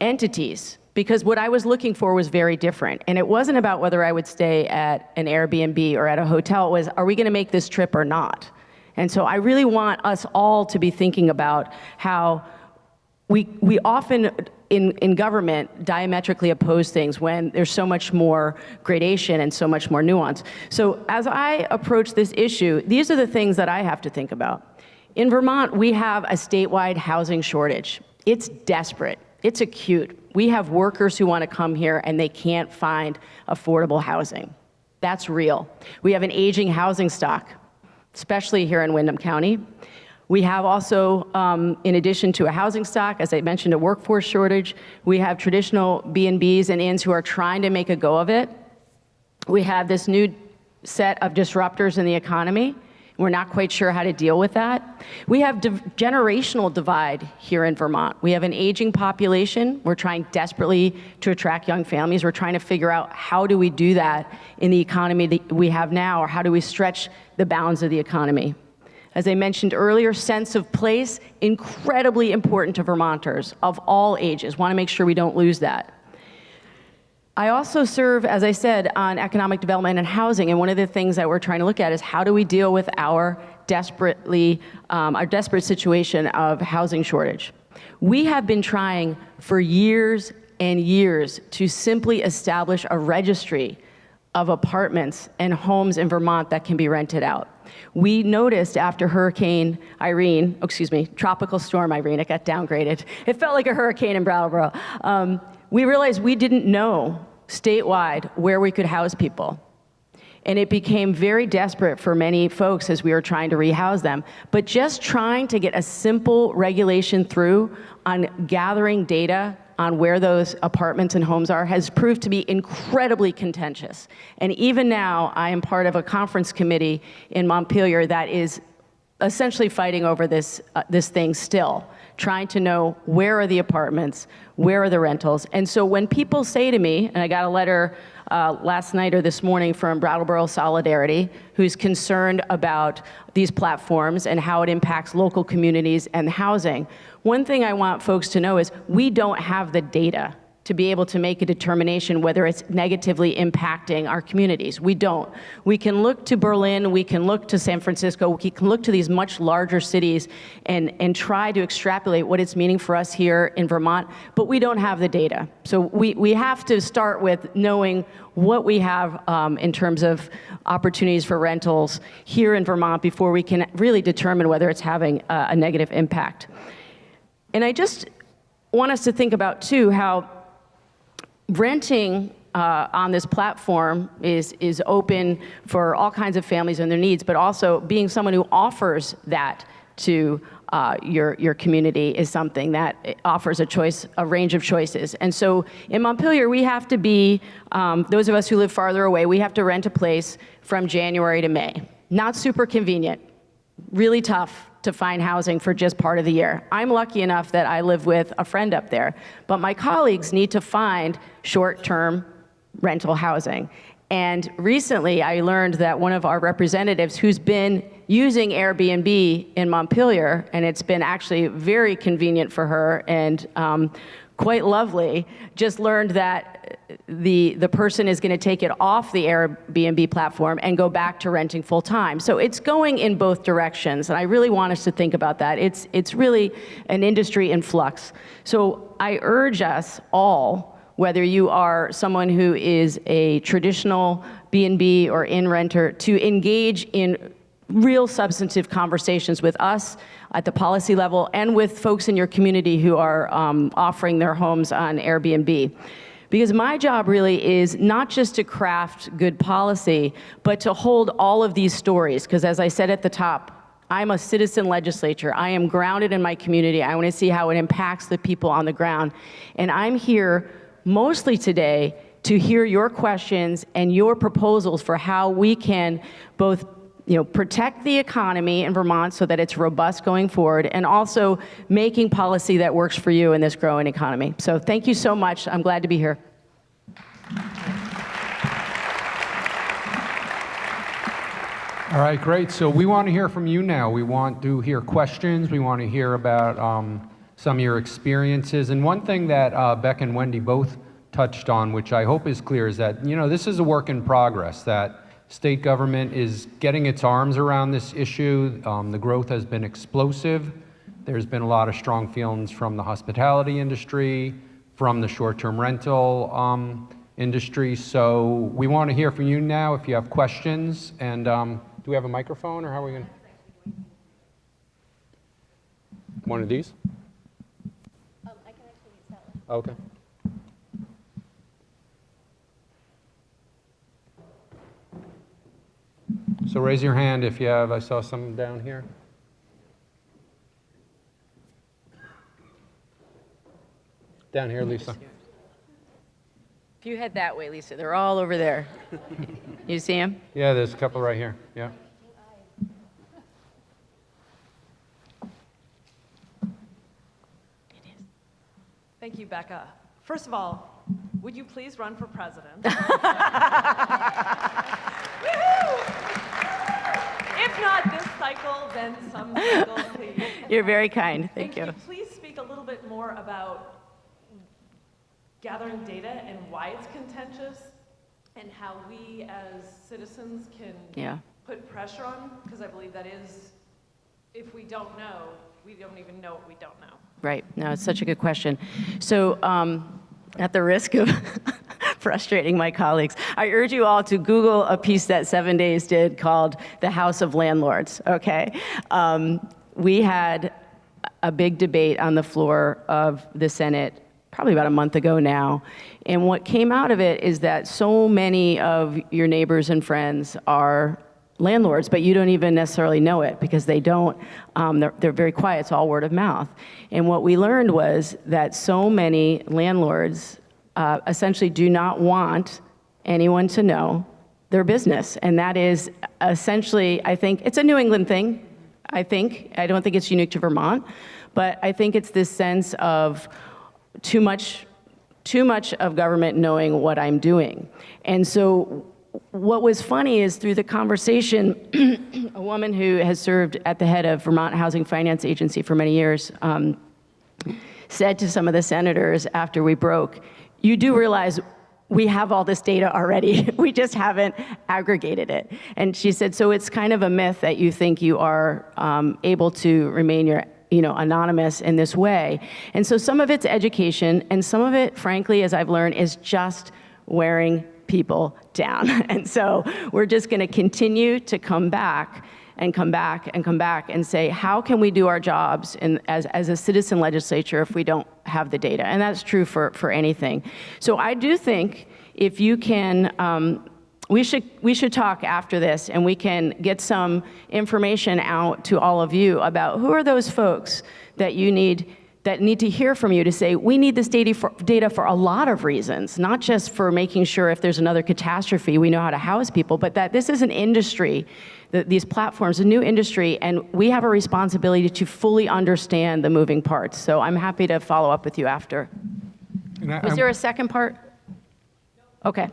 entities, because what I was looking for was very different. And it wasn't about whether I would stay at an Airbnb or at a hotel. It was, are we going to make this trip or not? And so I really want us all to be thinking about how we often in government diametrically oppose things when there's so much more gradation and so much more nuance. So as I approach this issue, these are the things that I have to think about. In Vermont, we have a statewide housing shortage. It's desperate. It's acute. We have workers who want to come here and they can't find affordable housing. That's real. We have an aging housing stock, especially here in Windham County. We have also, in addition to a housing stock, as I mentioned, a workforce shortage. We have traditional B&Bs and inns who are trying to make a go of it. We have this new set of disruptors in the economy. We're not quite sure how to deal with that. We have generational divide here in Vermont. We have an aging population. We're trying desperately to attract young families. We're trying to figure out how do we do that in the economy that we have now, or how do we stretch the bounds of the economy. As I mentioned earlier, sense of place, incredibly important to Vermonters of all ages. Want to make sure we don't lose that. I also serve, as I said, on economic development and housing, and one of the things that we're trying to look at is how do we deal with our desperate situation of housing shortage. We have been trying for years and years to simply establish a registry of apartments and homes in Vermont that can be rented out. We noticed after Tropical Storm Irene, it got downgraded. It felt like a hurricane in Brattleboro. We realized we didn't know statewide where we could house people. And it became very desperate for many folks as we were trying to rehouse them. But just trying to get a simple regulation through on gathering data on where those apartments and homes are has proved to be incredibly contentious. And even now, I am part of a conference committee in Montpelier that is essentially fighting over this thing still, trying to know where are the apartments, where are the rentals. And so when people say to me, and I got a letter last night or this morning from Brattleboro Solidarity, who's concerned about these platforms and how it impacts local communities and housing. One thing I want folks to know is we don't have the data to be able to make a determination whether it's negatively impacting our communities. We don't. We can look to Berlin, we can look to San Francisco, we can look to these much larger cities and try to extrapolate what it's meaning for us here in Vermont, but we don't have the data. So we have to start with knowing what we have in terms of opportunities for rentals here in Vermont before we can really determine whether it's having a negative impact. And I just want us to think about, too, how renting on this platform is open for all kinds of families and their needs, but also being someone who offers that to your community is something that offers a range of choices. And so in Montpelier, we have to be, those of us who live farther away, we have to rent a place from January to May. Not super convenient, really tough to find housing for just part of the year. I'm lucky enough that I live with a friend up there, but my colleagues need to find short-term rental housing. And recently I learned that one of our representatives who's been using Airbnb in Montpelier, and it's been actually very convenient for her and quite lovely, just learned that the person is going to take it off the Airbnb platform and go back to renting full time. So it's going in both directions, and I really want us to think about that. It's really an industry in flux. So I urge us all, whether you are someone who is a traditional B&B or inn renter, to engage in real substantive conversations with us at the policy level and with folks in your community who are offering their homes on Airbnb. Because my job really is not just to craft good policy, but to hold all of these stories. Because as I said at the top, I'm a citizen legislator. I am grounded in my community. I want to see how it impacts the people on the ground. And I'm here mostly today to hear your questions and your proposals for how we can both protect the economy in Vermont so that it's robust going forward, and also making policy that works for you in this growing economy. So thank you so much. I'm glad to be here. All right, great. So we want to hear from you now. We want to hear questions. We want to hear about some of your experiences. And one thing that Beck and Wendy both touched on, which I hope is clear, is that this is a work in progress, that State government is getting its arms around this issue. The growth has been explosive. There's been a lot of strong feelings from the hospitality industry, from the short-term rental industry. So we want to hear from you now if you have questions. And do we have a microphone, or how are we going to? One of these? I can actually use that one. Okay. So raise your hand if you have. I saw some down here. Down here, Lisa. If you head that way, Lisa, they're all over there. You see them? Yeah, there's a couple right here. Yeah. Thank you, Becca. First of all, would you please run for president? If not this cycle, then some cycle, please. You're very kind. Thank you. Could you please speak a little bit more about gathering data and why it's contentious, and how we as citizens can put pressure on? Because I believe that is, if we don't know, we don't even know what we don't know. Right. No, it's such a good question. So at the risk of frustrating my colleagues, I urge you all to Google a piece that 7 Days did called The House of Landlords, okay? We had a big debate on the floor of the Senate probably about a month ago now. And what came out of it is that so many of your neighbors and friends are landlords, but you don't even necessarily know it because they don't, they're very quiet, it's all word of mouth. And what we learned was that so many landlords essentially do not want anyone to know their business. And that is essentially, I think, it's a New England thing, I think. I don't think it's unique to Vermont, but I think it's this sense of too much of government knowing what I'm doing. And so what was funny is through the conversation, a woman who has served at the head of Vermont Housing Finance Agency for many years said to some of the senators after we broke, you do realize we have all this data already, we just haven't aggregated it. And she said, so it's kind of a myth that you think you are able to remain anonymous in this way. And so some of it's education, and some of it, frankly, as I've learned, is just wearing people down. And so we're just going to continue to come back and say, how can we do our jobs as a citizen legislature if we don't have the data? And that's true for anything. So I do think if you can, we should talk after this, and we can get some information out to all of you about who are those folks that need to hear from you to say, we need this data for a lot of reasons, not just for making sure if there's another catastrophe, we know how to house people, but that this is an industry, that these platforms, a new industry, and we have a responsibility to fully understand the moving parts. So I'm happy to follow up with you after. Was there a second part? Okay.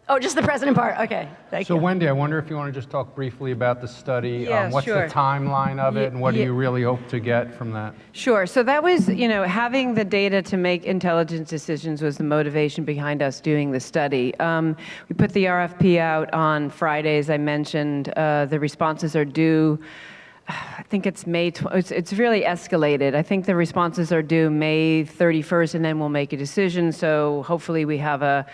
Oh, just the president part. Okay, thank you. So Wendy, I wonder if you want to just talk briefly about the study. Yeah, what's sure. the timeline of it, and what do you really hope to get from that? Sure. So that was, having the data to make intelligent decisions was the motivation behind us doing the study. We put the RFP out on Friday, as I mentioned. The responses are due, I think it's it's really escalated. I think the responses are due May 31st, and then we'll make a decision. So hopefully we have a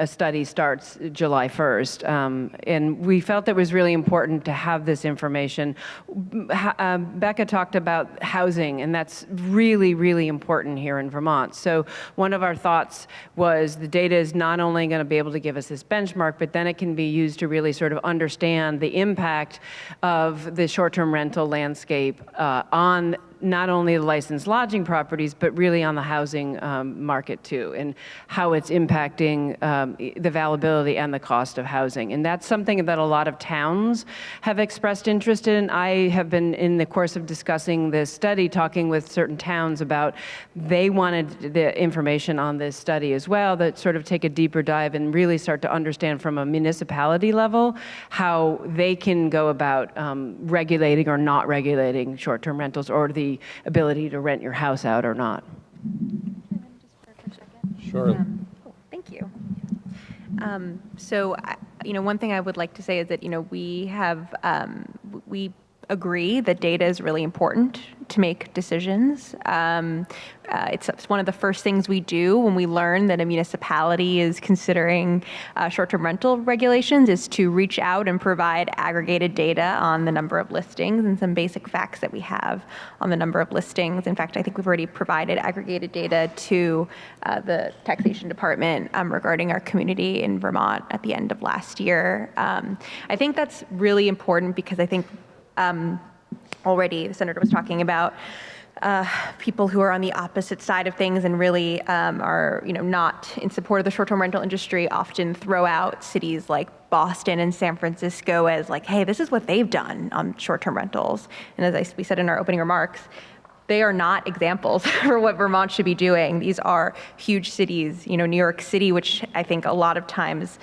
study starts July 1st. And we felt it was really important to have this information. Becca talked about housing, and that's really, really important here in Vermont. So one of our thoughts was the data is not only going to be able to give us this benchmark, but then it can be used to really sort of understand the impact of the short-term rental landscape on not only the licensed lodging properties, but really on the housing market too, and how it's impacting the availability and the cost of housing. And that's something that a lot of towns have expressed interest in. I have been, in the course of discussing this study, talking with certain towns about they wanted the information on this study as well, that sort of take a deeper dive and really start to understand from a municipality level how they can go about regulating or not regulating short-term rentals, or the ability to rent your house out or not. Sure. Thank you. So one thing I would like to say is that, we agree that data is really important to make decisions. It's one of the first things we do when we learn that a municipality is considering short-term rental regulations is to reach out and provide aggregated data on the number of listings and some basic facts that we have on the number of listings. In fact, I think we've already provided aggregated data to the taxation department regarding our community in Vermont at the end of last year. I think that's really important because I think already the senator was talking about people who are on the opposite side of things and really are not in support of the short-term rental industry often throw out cities like Boston and San Francisco as like, hey, this is what they've done on short-term rentals. And as we said in our opening remarks, they are not examples for what Vermont should be doing. These are huge cities, New York City, which I think a lot of times,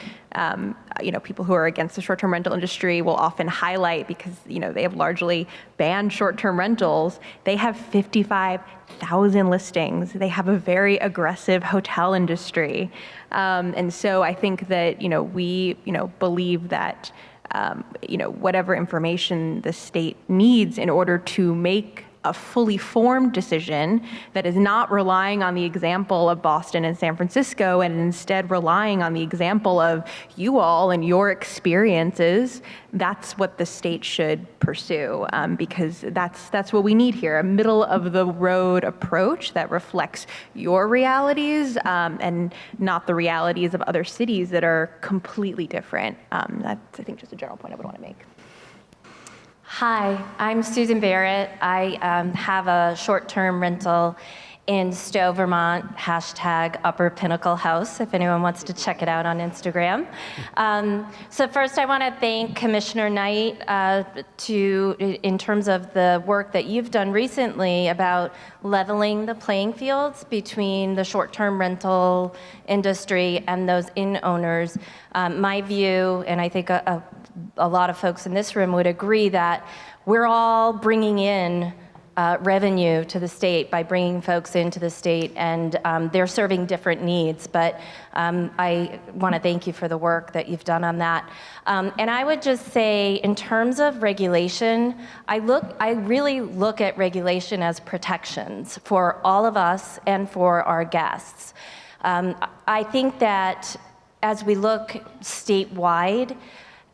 people who are against the short-term rental industry will often highlight because, they have largely banned short-term rentals. They have 55,000 listings. They have a very aggressive hotel industry. And so I think that, we, believe that, whatever information the state needs in order to make a fully formed decision that is not relying on the example of Boston and San Francisco and instead relying on the example of you all and your experiences, that's what the state should pursue because that's what we need here, a middle of the road approach that reflects your realities and not the realities of other cities that are completely different. That's, I think, just a general point I would want to make. Hi, I'm Susan Barrett. I have a short-term rental in Stowe, Vermont, #Upper Pinnacle House, if anyone wants to check it out on Instagram. So first I want to thank Commissioner Knight in terms of the work that you've done recently about leveling the playing fields between the short-term rental industry and those inn owners. My view, and I think a lot of folks in this room would agree, that we're all bringing in revenue to the state by bringing folks into the state, and they're serving different needs. But I want to thank you for the work that you've done on that. And I would just say, in terms of regulation, I really look at regulation as protections for all of us and for our guests. I think that as we look statewide,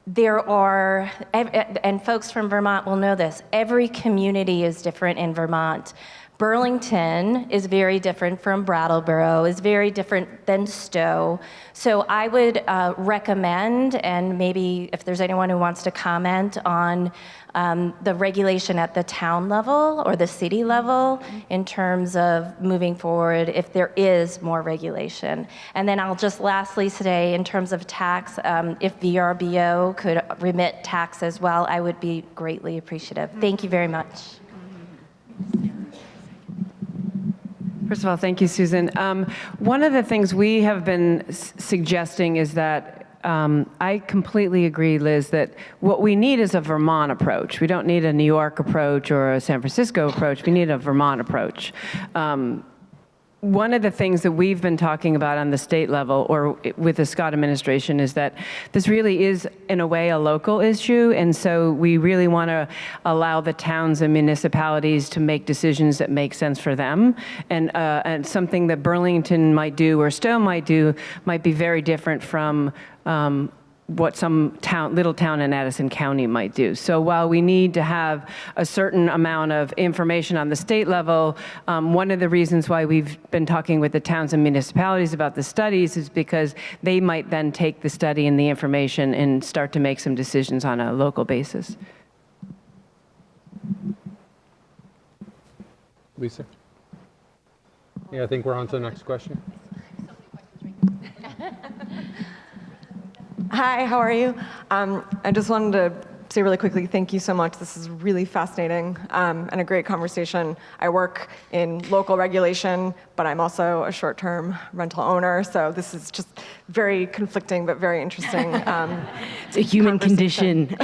there are, and folks from Vermont will know this, every community is different in Vermont. Burlington is very different from Brattleboro, is very different than Stowe. So I would recommend, and maybe if there's anyone who wants to comment on the regulation at the town level or the city level in terms of moving forward, if there is more regulation. And then I'll just lastly say, in terms of tax, if VRBO could remit tax as well, I would be greatly appreciative. Thank you very much. First of all, thank you, Susan. One of the things we have been suggesting is that I completely agree, Liz, that what we need is a Vermont approach. We don't need a New York approach or a San Francisco approach. We need a Vermont approach. One of the things that we've been talking about on the state level or with the Scott administration is that this really is, in a way, a local issue. And so we really want to allow the towns and municipalities to make decisions that make sense for them. And something that Burlington might do or Stowe might do might be very different from what some little town in Addison County might do. So while we need to have a certain amount of information on the state level, one of the reasons why we've been talking with the towns and municipalities about the studies is because they might then take the study and the information and start to make some decisions on a local basis. Lisa? Yeah, I think we're on to the next question. Hi, how are you? I just wanted to say really quickly, thank you so much. This is really fascinating and a great conversation. I work in local regulation, but I'm also a short-term rental owner, so this is just very conflicting but very interesting. It's a human condition.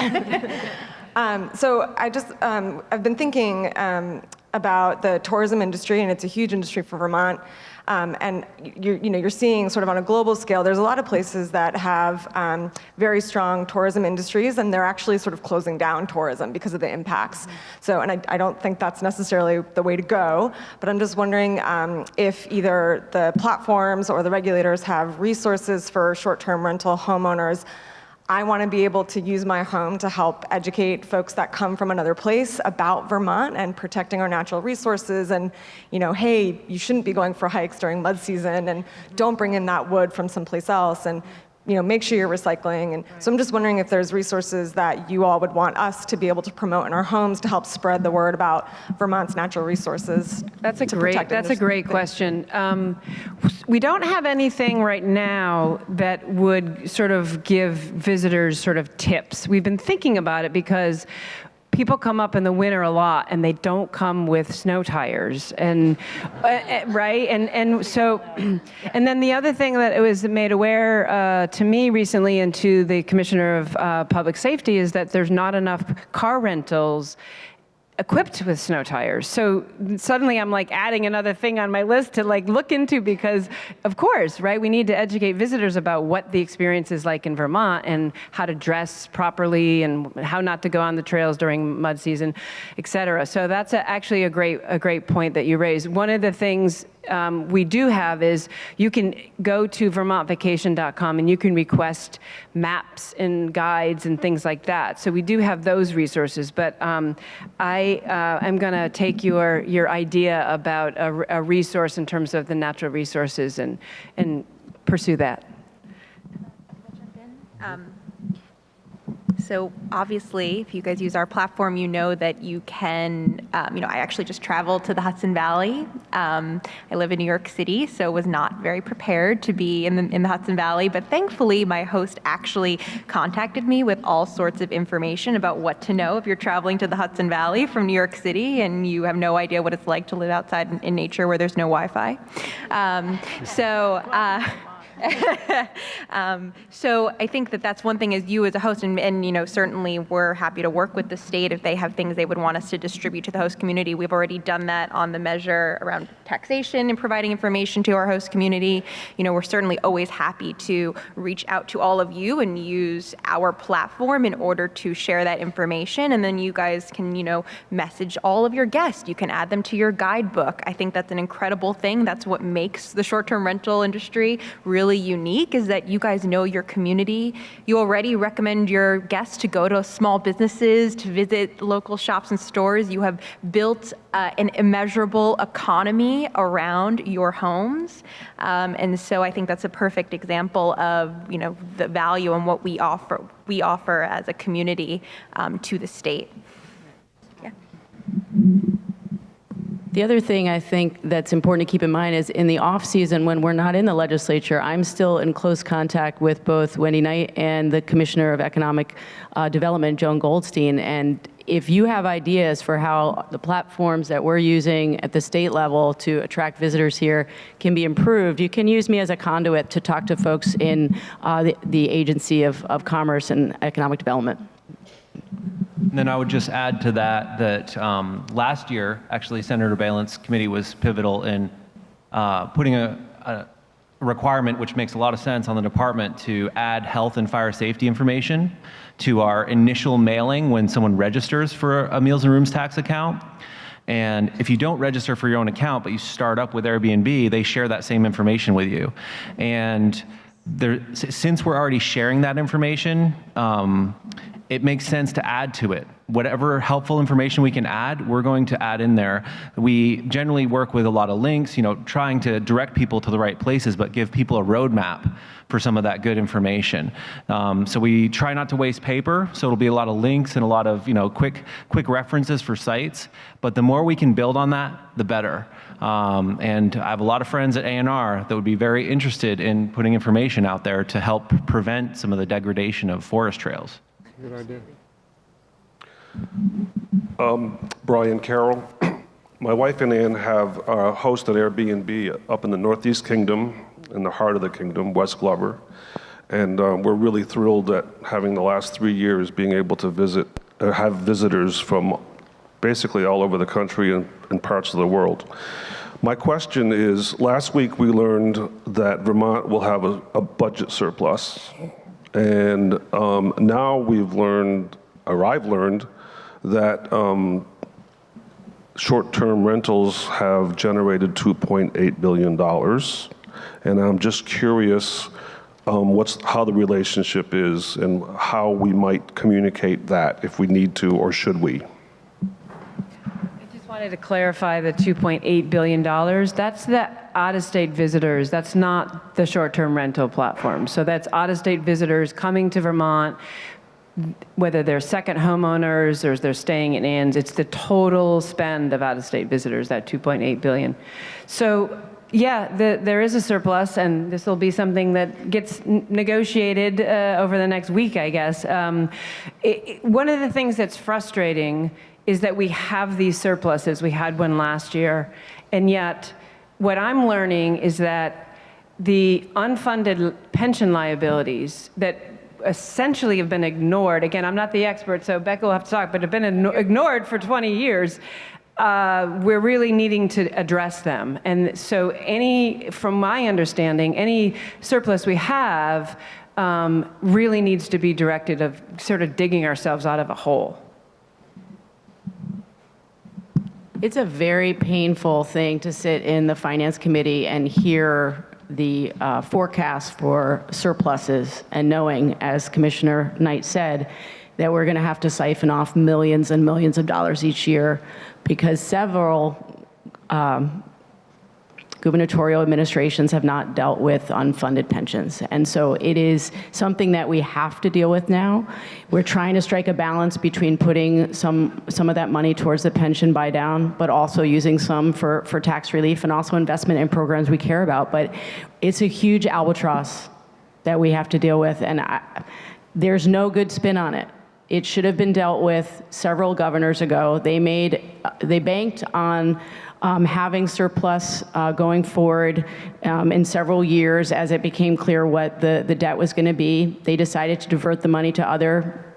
So I just, I've been thinking about the tourism industry, and it's a huge industry for Vermont. And you're seeing sort of on a global scale, there's a lot of places that have very strong tourism industries, and they're actually sort of closing down tourism because of the impacts. So, and I don't think that's necessarily the way to go, but I'm just wondering if either the platforms or the regulators have resources for short-term rental homeowners. I want to be able to use my home to help educate folks that come from another place about Vermont and protecting our natural resources, and, hey, you shouldn't be going for hikes during mud season, and don't bring in that wood from someplace else, and make sure you're recycling. And so I'm just wondering if there's resources that you all would want us to be able to promote in our homes to help spread the word about Vermont's natural resources. That's a great question. We don't have anything right now that would sort of give visitors sort of tips. We've been thinking about it because people come up in the winter a lot, and they don't come with snow tires, and right, and so, and then the other thing that it was made aware to me recently and to the Commissioner of Public Safety is that there's not enough car rentals equipped with snow tires. So suddenly I'm like adding another thing on my list to like look into, because of course, right, we need to educate visitors about what the experience is like in Vermont and how to dress properly and how not to go on the trails during mud season, et cetera. So that's actually a great point that you raised. One of the things we do have is you can go to vermontvacation.com and you can request maps and guides and things like that. So we do have those resources, but I am going to take your idea about a resource in terms of the natural resources and pursue that. So obviously, if you guys use our platform, you know that you can, I actually just traveled to the Hudson Valley. I live in New York City, so was not very prepared to be in the Hudson Valley, but thankfully my host actually contacted me with all sorts of information about what to know if you're traveling to the Hudson Valley from New York City and you have no idea what it's like to live outside in nature where there's no Wi-Fi. So I think that that's one thing as you as a host, and certainly we're happy to work with the state if they have things they would want us to distribute to the host community. We've already done that on the measure around taxation and providing information to our host community. We're certainly always happy to reach out to all of you and use our platform in order to share that information, and then you guys can, message all of your guests. You can add them to your guidebook. I think that's an incredible thing. That's what makes the short-term rental industry really unique, is that you guys know your community. You already recommend your guests to go to small businesses, to visit local shops and stores. You have built an immeasurable economy around your homes. And so I think that's a perfect example of, the value and what we offer as a community to the state. Yeah. The other thing I think that's important to keep in mind is in the off season when we're not in the legislature, I'm still in close contact with both Wendy Knight and the Commissioner of Economic Development, Joan Goldstein. And if you have ideas for how the platforms that we're using at the state level to attract visitors here can be improved, you can use me as a conduit to talk to folks in the Agency of Commerce and Economic Development. And then I would just add to that last year, actually, Senator Bailent's committee was pivotal in putting a requirement, which makes a lot of sense, on the department to add health and fire safety information to our initial mailing when someone registers for a Meals and Rooms tax account. And if you don't register for your own account, but you start up with Airbnb, they share that same information with you. And since we're already sharing that information, it makes sense to add to it. Whatever helpful information we can add, we're going to add in there. We generally work with a lot of links, trying to direct people to the right places, but give people a roadmap for some of that good information. So we try not to waste paper, so it'll be a lot of links and a lot of quick references for sites. But the more we can build on that, the better. And I have a lot of friends at A&R that would be very interested in putting information out there to help prevent some of the degradation of forest trails. Good idea. Brian Carroll. My wife and Ann have hosted Airbnb up in the Northeast Kingdom, in the heart of the kingdom, West Glover. And we're really thrilled at having the last 3 years being able to have visitors from basically all over the country and parts of the world. My question is, last week we learned that Vermont will have a budget surplus. And now we've learned, or I've learned, that short-term rentals have generated $2.8 billion. And I'm just curious how the relationship is and how we might communicate that if we need to or should we. I just wanted to clarify the $2.8 billion. That's the out-of-state visitors. That's not the short-term rental platform. So that's out-of-state visitors coming to Vermont, whether they're second homeowners or they're staying in inns. It's the total spend of out-of-state visitors, that $2.8 billion. So yeah, there is a surplus, and this will be something that gets negotiated over the next week, I guess. One of the things that's frustrating is that we have these surpluses. We had one last year, and yet what I'm learning is that the unfunded pension liabilities that essentially have been ignored, again, I'm not the expert, so Becca will have to talk, but have been ignored for 20 years, we're really needing to address them. And so from my understanding, any surplus we have really needs to be directed of sort of digging ourselves out of a hole. It's a very painful thing to sit in the Finance Committee and hear the forecast for surpluses and knowing, as Commissioner Knight said, that we're going to have to siphon off millions and millions of dollars each year because several gubernatorial administrations have not dealt with unfunded pensions. And so it is something that we have to deal with now. We're trying to strike a balance between putting some of that money towards the pension buy down, but also using some for tax relief and also investment in programs we care about. But it's a huge albatross that we have to deal with, and there's no good spin on it. It should have been dealt with several governors ago. They banked on having surplus going forward in several years as it became clear what the debt was going to be. They decided to divert the money to other,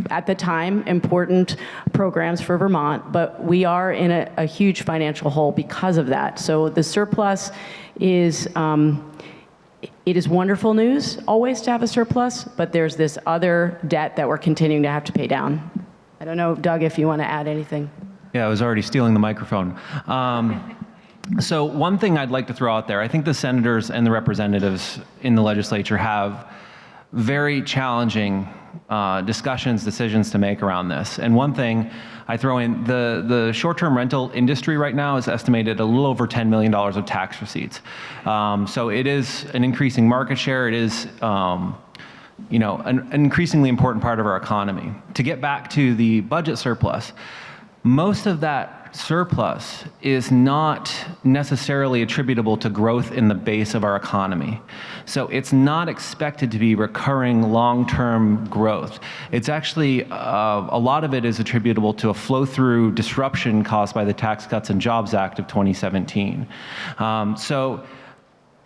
at the time, important programs for Vermont, but we are in a huge financial hole because of that. So the surplus is, it is wonderful news always to have a surplus, but there's this other debt that we're continuing to have to pay down. I don't know, Doug, if you want to add anything. Yeah, I was already stealing the microphone. So one thing I'd like to throw out there, I think the senators and the representatives in the legislature have very challenging decisions to make around this. And one thing I throw in, the short-term rental industry right now is estimated a little over $10 million of tax receipts. So it is an increasing market share. It is an increasingly important part of our economy. To get back to the budget surplus, most of that surplus is not necessarily attributable to growth in the base of our economy. So it's not expected to be recurring long-term growth. It's actually, a lot of it is attributable to a flow-through disruption caused by the Tax Cuts and Jobs Act of 2017. So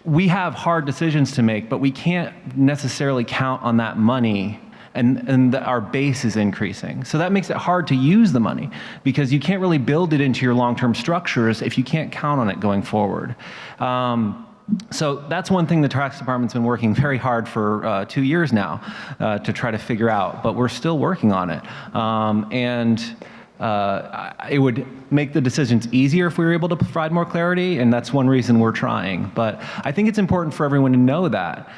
we have hard decisions to make, but we can't necessarily count on that money and our base is increasing. So that makes it hard to use the money because you can't really build it into your long-term structures if you can't count on it going forward. So that's one thing the tax department's been working very hard for 2 years now to try to figure out, but we're still working on it. It would make the decisions easier if we were able to provide more clarity, and that's one reason we're trying. But I think it's important for everyone to know that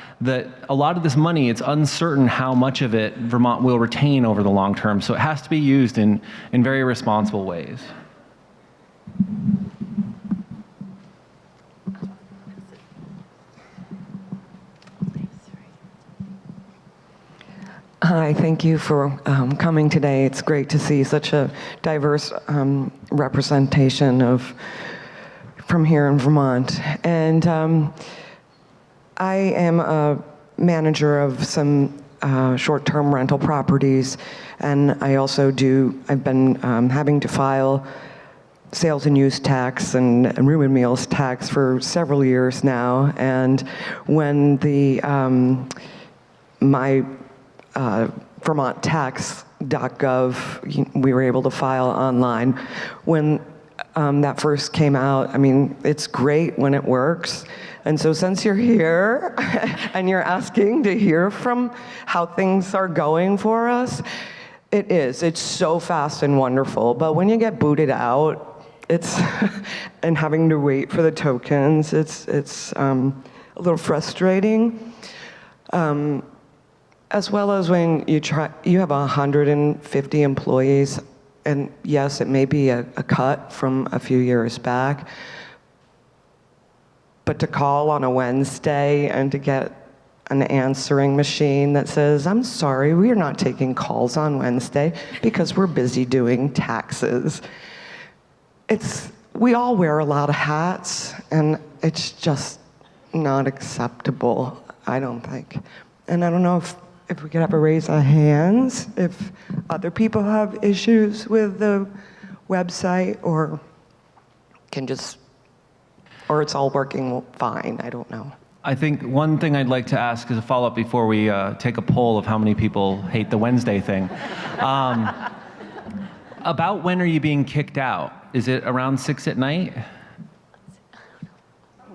a lot of this money, it's uncertain how much of it Vermont will retain over the long term, so it has to be used in very responsible ways. Hi, thank you for coming today. It's great to see such a diverse representation from here in Vermont. And I am a manager of some short-term rental properties, and I've been having to file sales and use tax and room and meals tax for several years now. And when my Vermont tax we were able to file online. When that first came out, I mean, it's great when it works. And so since you're here and you're asking to hear from how things are going for us, it's so fast and wonderful. But when you get booted out, and having to wait for the tokens, it's a little frustrating. As well as when you have 150 employees, and yes, it may be a cut from a few years back, but to call on a Wednesday and to get an answering machine that says, I'm sorry, we are not taking calls on Wednesday because we're busy doing taxes. We all wear a lot of hats, and it's just not acceptable, I don't think. And I don't know if we could have a raise of hands, if other people have issues with the website, or or it's all working fine, I don't know. I think one thing I'd like to ask as a follow-up before we take a poll of how many people hate the Wednesday thing. About when are you being kicked out? Is it around 6 at night?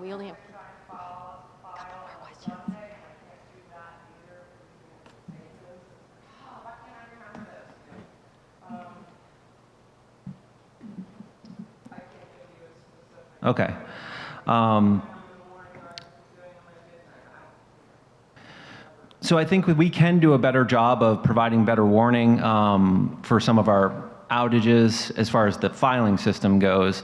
We only have a couple more questions. Okay. So I think we can do a better job of providing better warning for some of our outages. As far as the filing system goes,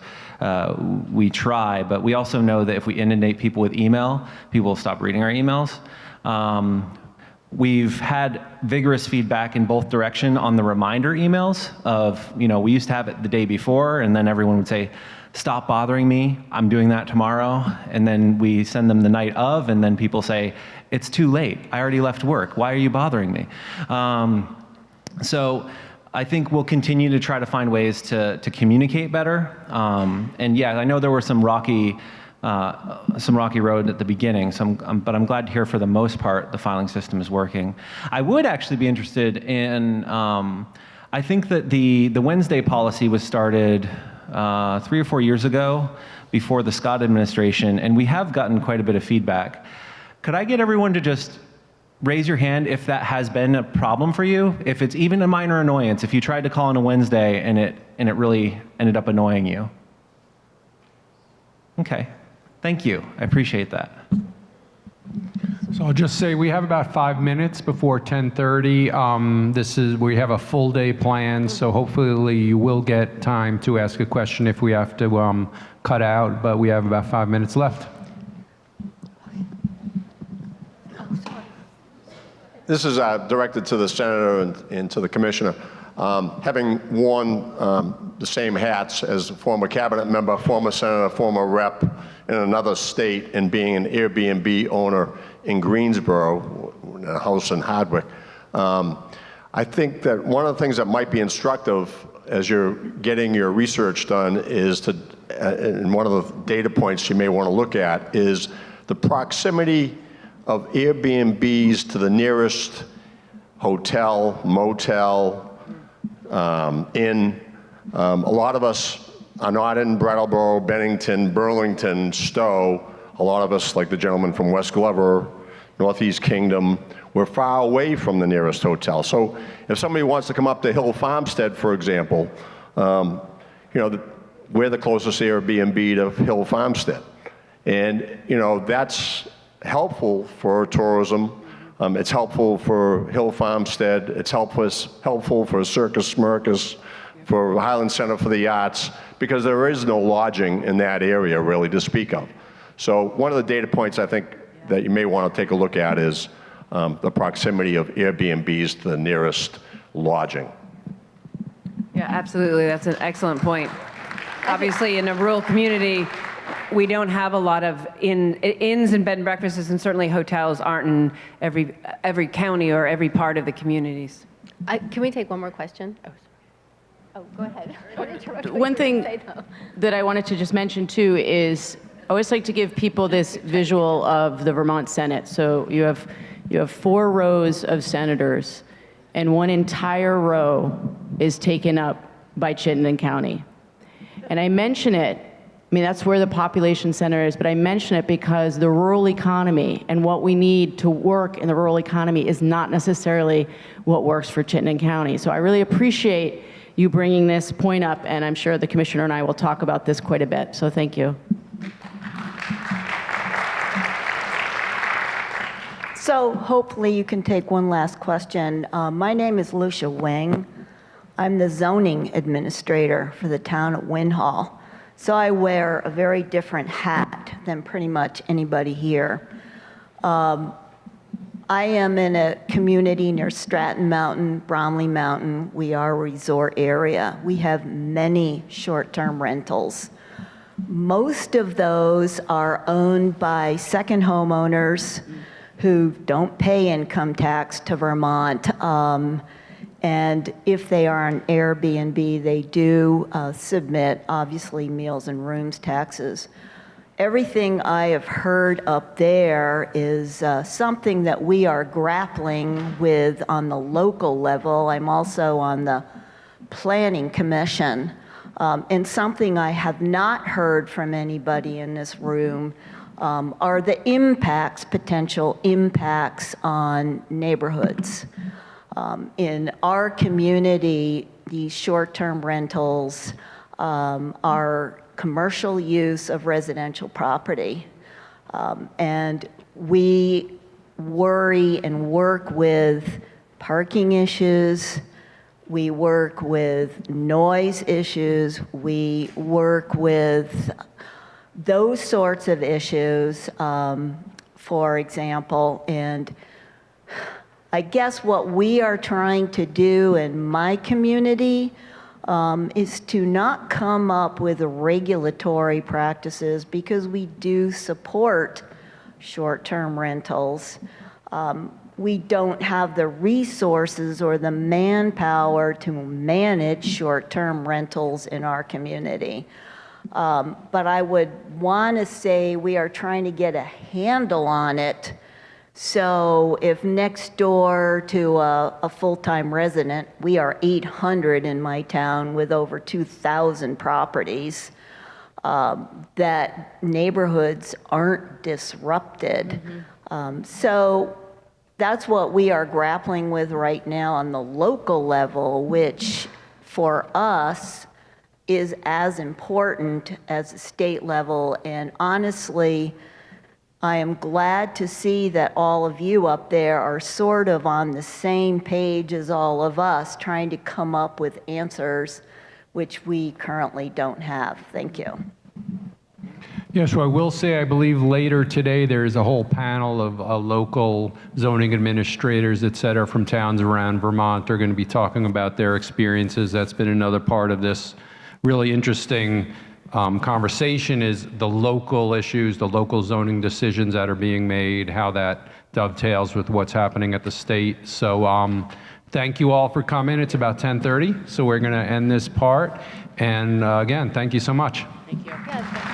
we try, but we also know that if we inundate people with email, people will stop reading our emails. We've had vigorous feedback in both direction on the reminder emails of, we used to have it the day before, and then everyone would say, stop bothering me, I'm doing that tomorrow. And then we send them the night of, and then people say, it's too late, I already left work, why are you bothering me? So I think we'll continue to try to find ways to communicate better. And yeah, I know there were some rocky road at the beginning, but I'm glad to hear for the most part the filing system is working. I would actually be interested in, I think that the Wednesday policy was started 3 or 4 years ago before the Scott administration, and we have gotten quite a bit of feedback. Could I get everyone to just raise your hand if that has been a problem for you? If it's even a minor annoyance, if you tried to call on a Wednesday and it really ended up annoying you. Okay, thank you, I appreciate that. So I'll just say we have about 5 minutes before 10:30. We have a full day planned, so hopefully you will get time to ask a question if we have to cut out, but we have about 5 minutes left. This is directed to the senator and to the commissioner. Having worn the same hats as a former cabinet member, former senator, former rep in another state, and being an Airbnb owner in Greensboro, in a house in Hardwick, I think that one of the things that might be instructive as you're getting your research done is and one of the data points you may want to look at is the proximity of Airbnbs to the nearest hotel, motel, inn. A lot of us are not in Brattleboro, Bennington, Burlington, Stowe. A lot of us, like the gentleman from West Glover, Northeast Kingdom, we're far away from the nearest hotel. So if somebody wants to come up to Hill Farmstead, for example, we're the closest Airbnb to Hill Farmstead. And, that's helpful for tourism. It's helpful for Hill Farmstead. It's helpful for Circus Smirkus, for Highland Center for the Arts, because there is no lodging in that area really to speak of. So one of the data points I think that you may want to take a look at is the proximity of Airbnbs to the nearest lodging. Yeah, absolutely. That's an excellent point. Obviously, in a rural community, we don't have a lot of inns and bed and breakfasts, and certainly hotels aren't in every county or every part of the communities. Can we take one more question? Oh, go ahead. One thing that I wanted to just mention too is I always like to give people this visual of the Vermont Senate. So you have 4 rows of senators, and one entire row is taken up by Chittenden County. And I mention it, I mean, that's where the population center is, but I mention it because the rural economy and what we need to work in the rural economy is not necessarily what works for Chittenden County. So I really appreciate you bringing this point up, and I'm sure the commissioner and I will talk about this quite a bit. So thank you. So hopefully you can take one last question. My name is Lucia Wang. I'm the zoning administrator for the town of Winhall. So I wear a very different hat than pretty much anybody here. I am in a community near Stratton Mountain, Bromley Mountain. We are a resort area. We have many short-term rentals. Most of those are owned by second homeowners who don't pay income tax to Vermont. And if they are on Airbnb, they do submit, obviously, meals and rooms taxes. Everything I have heard up there is something that we are grappling with on the local level. I'm also on the Planning Commission. And something I have not heard from anybody in this room are the impacts, potential impacts on neighborhoods. In our community, these short-term rentals are commercial use of residential property. And we worry and work with parking issues. We work with noise issues. We work with those sorts of issues, for example, and I guess what we are trying to do in my community is to not come up with regulatory practices, because we do support short-term rentals. We don't have the resources or the manpower to manage short-term rentals in our community. But I would want to say we are trying to get a handle on it. So if next door to a full-time resident, we are 800 in my town with over 2,000 properties, that neighborhoods aren't disrupted. So that's what we are grappling with right now on the local level, which for us is as important as the state level. And honestly, I am glad to see that all of you up there are sort of on the same page as all of us, trying to come up with answers which we currently don't have. Thank you. Yeah, so I will say, I believe later today there is a whole panel of local zoning administrators, et cetera, from towns around Vermont. They're going to be talking about their experiences. That's been another part of this really interesting conversation, is the local issues, the local zoning decisions that are being made, how that dovetails with what's happening at the state. So thank you all for coming. It's about 10:30, so we're going to end this part. And again, thank you so much. Thank you. Yes.